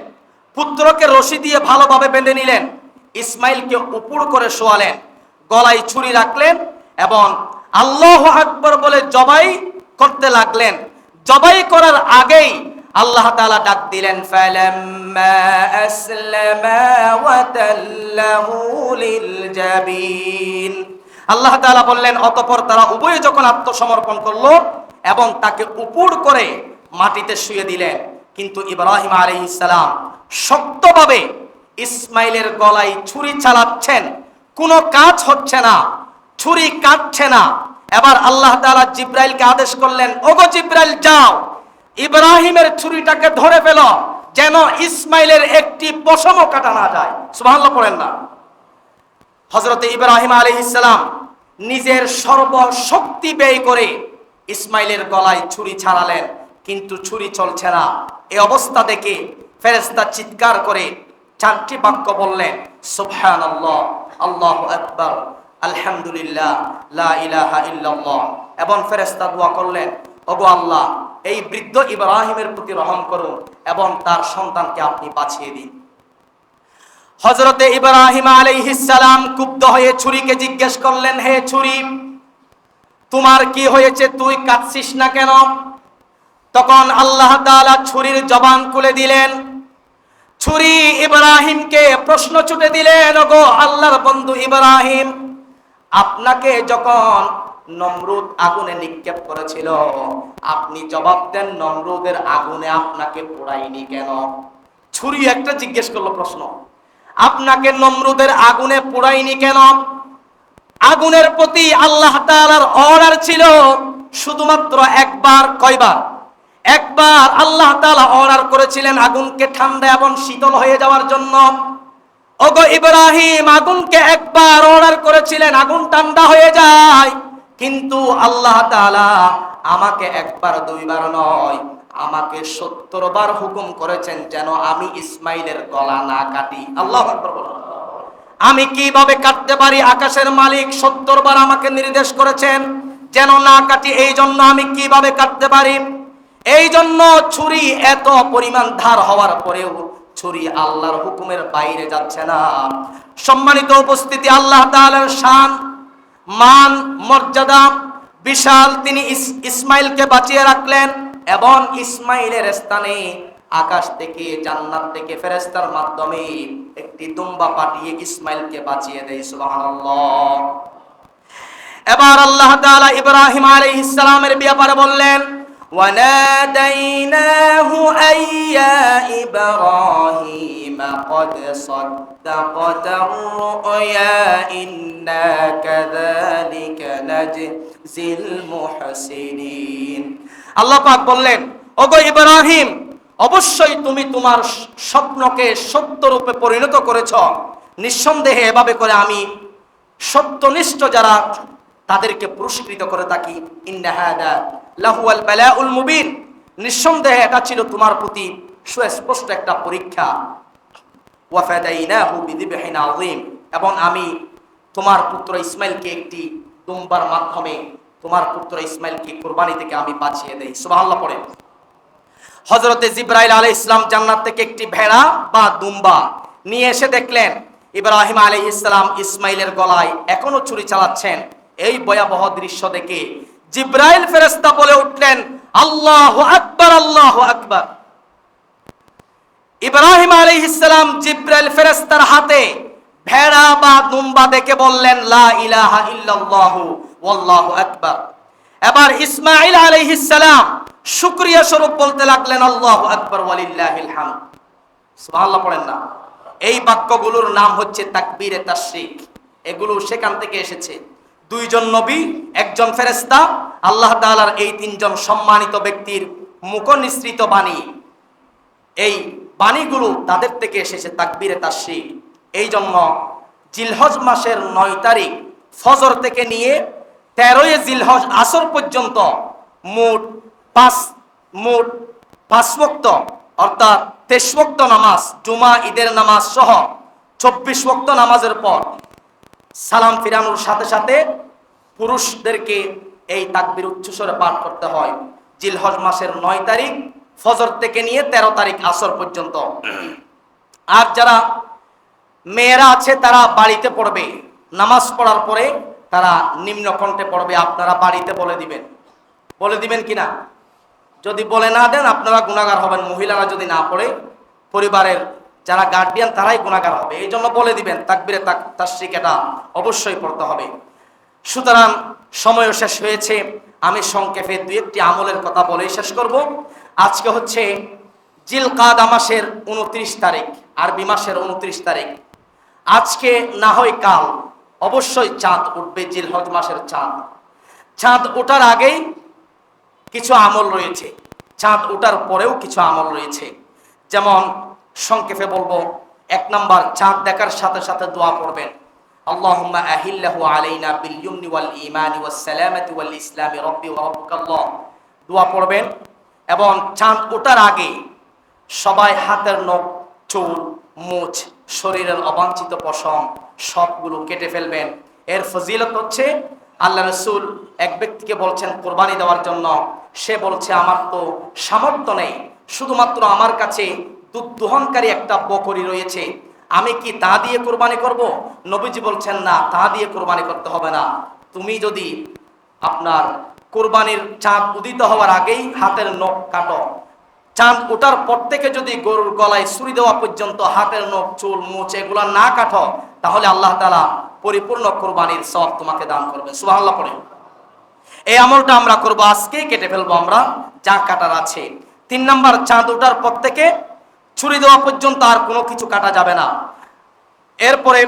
Speaker 1: পুত্রকে রশি দিয়ে ভালোভাবে বেঁধে নিলেন, ইসমাইলকে উপুড় করে শোয়ালেন, গলায় ছুরি রাখলেন এবং আল্লাহু আকবার বলে জবাই করতে লাগলেন। জবাই করার আগেই আল্লাহ তাআলা ডাক দিলেন, ফালাম্মা আসলামা ওয়া তাল্লাহু লিল জাবিন। আল্লাহ তাআলা বললেন, অতঃপর তারা উভয়ে যখন আত্মসমর্পণ করলো এবং তাকে উপুড় করে মাটিতে শুয়ে দিলেন। কিন্তু ইব্রাহিম আলাইহিস সালাম শক্তভাবে ইসমাইলের গলায় ছুরি চালাচ্ছেন, কোনো কাজ হচ্ছে না, ছুরি কাটছে না। এবার আল্লাহ তাআলা জিবরাইলকে আদেশ করলেন, ওগো জিবরাইল, যাও ইব্রাহিমের ছুরিটাকে ধরে ফেলো যেন ইসমাইলের একটি পশমও কাটা না যায়। সুবহানাল্লাহ পড়েন না। হযরত ইব্রাহিম আলাইহিস সালাম নিজের সর্বশক্তি ব্যয় করে ইসমাইলের গলায় ছুরি ছাড়ালেন, কিন্তু ছুরি চলছে না। এই অবস্থা দেখে ফেরেশতা চিৎকার করে 4টি বাক্য বললেন, সুবহানাল্লাহ, আল্লাহু আকবার, আলহামদুলিল্লাহ, লা ইলাহা ইল্লাল্লাহ। এবং ফেরেশতা দোয়া করলেন, ওগো আল্লাহ, এই বৃদ্ধ ইব্রাহিমের প্রতি রহম করুন এবং তার সন্তানকে আপনি বাঁচিয়ে দিন। হযরতে ইব্রাহিম আলাইহিস সালাম ক্ষুব্ধ হয়ে ছুরিকে জিজ্ঞেস করলেন, হে ছুরি, তোমার কি হয়েছে, তুই কাঁদছিস না কেন? তখন আল্লাহ তাআলা ছুরির জবান খুলে দিলেন। ছুরি ইব্রাহিমকে প্রশ্ন ছুটে দিলেন, ওগো আল্লাহর বন্ধু ইব্রাহিম, আপনাকে যখন নমরুদ আগুনে নিক্ষেপ করেছিল, আপনি জবাব দেন নমরুদের আগুনে আপনাকে পোড়ায়নি কেন? ছুরি একটা জিজ্ঞেস করলো প্রশ্ন, আপনাকে নমরুদের আগুনে পোড়ায়নি কেন? আগুনের প্রতি আল্লাহ তাআলার অর্ডার ছিল শুধুমাত্র একবার। কয়বার? একবার আল্লাহ তাআলা অর্ডার করেছিলেন আগুনকে ঠান্ডা এবং শীতল হয়ে যাওয়ার জন্য। ওগো ইব্রাহিম, আগুনকে একবার অর্ডার করেছিলেন আগুন ঠান্ডা হয়ে যায়, কিন্তু আল্লাহ তাআলা আমাকে একবার দুইবার নয়, আমাকে 70 বার হুকুম করেছেন যেন আমি ইসমাইলের গলা না কাটি। আল্লাহু আকবার বলুন। আমি কিভাবে কাটতে পারি? আকাশের মালিক 70 বার আমাকে নির্দেশ করেছেন যেন না কাটি, এই জন্য আমি কিভাবে কাটতে পারি? এই জন্য ছুরি এত পরিমাণ ধার হওয়ার পরেও ছুরি আল্লাহর হুকুমের বাইরে যাচ্ছে না। সম্মানিত উপস্থিতি, আল্লাহ তাআলার শান, মান, মর্যাদা বিশাল। তিনি ইসমাইলকে বাঁচিয়ে রাখলেন এবং ইসমাইলের স্থানে আকাশ থেকে, জান্নাত থেকে ফেরেশতার মাধ্যমে একটি দুম্বা পাঠিয়ে ইসমাইলকে বাঁচিয়ে দেয়। সুবহানাল্লাহ। এবার আল্লাহ তাআলা ইব্রাহিম আলাইহিস সালামের ব্যাপারে বললেন, وَنَادَيْنَاهُ أَن يَا إِبْرَاهِيمَ قَدْ صَدَّقْتَ الرُّؤْيَا إِنَّا كَذَلِكَ نَجْزِي الْمُحْسِنِينَ। আল্লাহ পাক বললেন, ওগো ইব্রাহিম, অবশ্যই তুমি তোমার স্বপ্নকে সত্যরূপে পরিণত করেছ। নিঃসন্দেহে এভাবে করে আমি সত্যনিষ্ঠ যারা তাদেরকে পুরস্কৃত করে থাকি। ইন্না হাদা লাহুয়াল বালাউল মুবিন, নিঃসন্দেহে এটা ছিল তোমার প্রতি সুস্পষ্ট একটা পরীক্ষা। ওয়া ফাদাইনাহু বিযিবহিন আযীম, এবং আমি তোমার পুত্র ইসমাইলকে একটি দুম্বার মাধ্যমে তোমার পুত্র ইসমাইলকে কুরবানি থেকে আমি বাঁচিয়ে দেই। সুবহানাল্লাহ পড়ে। হযরতে জিবরাইল আলাইহিস সালাম জান্নাত থেকে একটি ভেড়া বা দুম্বা নিয়ে এসে দেখলেন ইব্রাহিম আলাইহিস সালাম ইসমাইলের গলায় এখনো ছুরি চালাচ্ছেন। এই ভয়াবহ দৃশ্য দেখে জিব্রাইল ফেরেশতা বলে উঠলেন, আল্লাহু আকবার, আল্লাহু আকবার। ইব্রাহিম আলাইহিস সালাম জিব্রাইল ফেরেশতার হাতে ভেড়া বা দুম্বা দেখে বললেন, লা ইলাহা ইল্লাল্লাহু ওয়াল্লাহু আকবার। এবার ইসমাঈল আলাইহিস সালাম শুকরিয়া স্বরূপ বলতে লাগলেন, আল্লাহু আকবার ওয়ালিল্লাহিল হামদ। সুবহানাল্লাহ পড়েন না। এই বাক্যগুলোর নাম হচ্ছে তাকবীরে তাশরিক। এগুলো সেখান থেকে এসেছে। দুইজন নবী, একজন ফেরেশতা, আল্লাহ তাআলার এই তিনজন সম্মানিত ব্যক্তির মুখনিসৃত বাণী, এই বাণীগুলো তাদের থেকে এসেছে তাকবীরে তাশরিক। এই জন্য জিলহজ মাসের 9 তারিখ ফজর থেকে নিয়ে 13ই জিলহজ আসর পর্যন্ত মোট পাঁচ ওয়াক্ত অর্থাৎ 23 ওয়াক্ত নামাজ, জুমা ঈদের নামাজ সহ 24 ওয়াক্ত নামাজের পর সালাম ফিরানোর সাথে সাথে পুরুষদেরকে এই তাকবীর উচ্চস্বরে পাঠ করতে হয়। জিলহজ মাসের 9 তারিখ ফজর থেকে নিয়ে 13 তারিখ আসর পর্যন্ত। আর যারা মেয়েরা আছে তারা বাড়িতে পড়বে, নামাজ পড়ার পরে তারা নিম্ন কণ্ঠে পড়বে। আপনারা বাড়িতে বলে দিবেন কিনা? যদি বলে না দেন আপনারা গুনাহগার হবেন। মহিলারা যদি না পড়ে, পরিবারের যারা গার্ডিয়ান তারাই গুনাহগার হবে। এই জন্য বলে দিবেন তাকবীরে তাশরিক এটা অবশ্যই পড়তে হবে। সুতরাং সময়ও শেষ হয়েছে, আমি সংক্ষেপে 2-1টি আমলের কথা বলেই শেষ করব। আজকে হচ্ছে জিলকাদা মাসের 29 তারিখ, আরবি মাসের 29 তারিখ। আজকে না হয় কাল অবশ্যই চাঁদ উঠবে, জিলহজ মাসের চাঁদ। চাঁদ ওঠার আগেই কিছু আমল রয়েছে, চাঁদ ওঠার পরেও কিছু আমল রয়েছে। যেমন সংক্ষেপে বলবো, 1 নাম্বার, চাঁদ দেখার সাথে সাথে দোয়া পড়বেন, আল্লাহুম্মা আহিল্লাহু আলাইনা বিল ইয়ুমনি ওয়াল ঈমানি ওয়াস সালামাতি ওয়াল ইসলামি রাব্বি ওয়া রাব্বুকাল্লাহ, দোয়া পড়বেন। এবং চাঁদ ওঠার আগে সবাই হাতের নখ, চুল, মুছ, শরীরের অবাঞ্ছিত পশম সবগুলো কেটে ফেলবেন। এর ফজিলত হচ্ছে, আল্লাহ রাসূল এক ব্যক্তিকে বলছেন কোরবানি দেওয়ার জন্য। সে বলছে, আমার তো সামর্থ্য নেই, শুধুমাত্র আমার কাছে দুধ দোহনকারী একটা বকরি রয়েছে, আমি কি তা দিয়ে কোরবানি করব? নবীজি বলছেন, না, তা দিয়ে কোরবানি করতে হবে না। তুমি যদি আপনার কোরবানির চাঁদ উদিত হওয়ার আগেই হাতের নখ কাটো, চাঁদ ওঠার পর থেকে যদি গরুর গলায় ছুরি দেওয়া পর্যন্ত হাতের নখ, চুল, মুছ এগুলা না কাটো, তাহলে আল্লাহ তাআলা পরিপূর্ণ কোরবানির সওয়াব তোমাকে দান করবেন। সুবহানাল্লাহ পড়ে। এই আমলটা আমরা করব, আজকেই কেটে ফেলবো আমরা যা কাটার আছে। 3 নাম্বার, চাঁদ ওঠার পর থেকে ছুরি দেওয়া পর্যন্ত আর কোনো কিছু কাটা যাবে না। এরপরে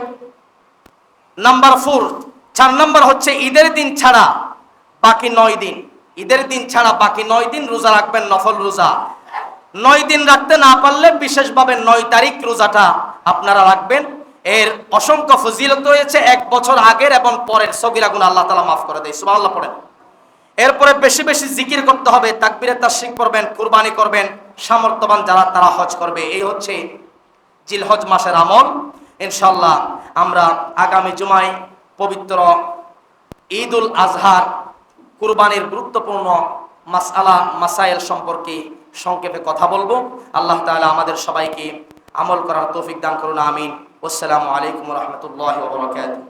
Speaker 1: নাম্বার 4 নাম্বার হচ্ছে ঈদের দিন ছাড়া বাকি 9 দিন, ঈদের দিন ছাড়া বাকি 9 দিন রোজা রাখবেন, নফল রোজা। 9 দিন রাখতে না পারলে বিশেষভাবে 9 তারিখ রোজাটা আপনারা রাখবেন। এর অসংখ্য ফজিলত রয়েছে, 1 বছর আগের এবং পরের সগীরা গুনাহ আল্লাহ তাআলা মাফ করে দেয়। সুবহানাল্লাহ পড়েন। এরপরে বেশি বেশি জিকির করতে হবে, তাকবীরে তাশরিক পড়বেন, কুরবানি করবেন, সামর্থ্যবান যারা তারা হজ করবে। এই হচ্ছে জিলহজ মাসের আমল। ইনশাআল্লাহ আমরা আগামী জুমায় পবিত্র ঈদুল আজহার কুরবানির গুরুত্বপূর্ণ মাসাইল সম্পর্কে সংক্ষেপে কথা বলবো। আল্লাহ তাআলা আমাদের সবাইকে আমল করার তৌফিক দান করুন, আমিন। আসসালামু আলাইকুম ওয়া রাহমাতুল্লাহি ওয়া বারাকাতুহু।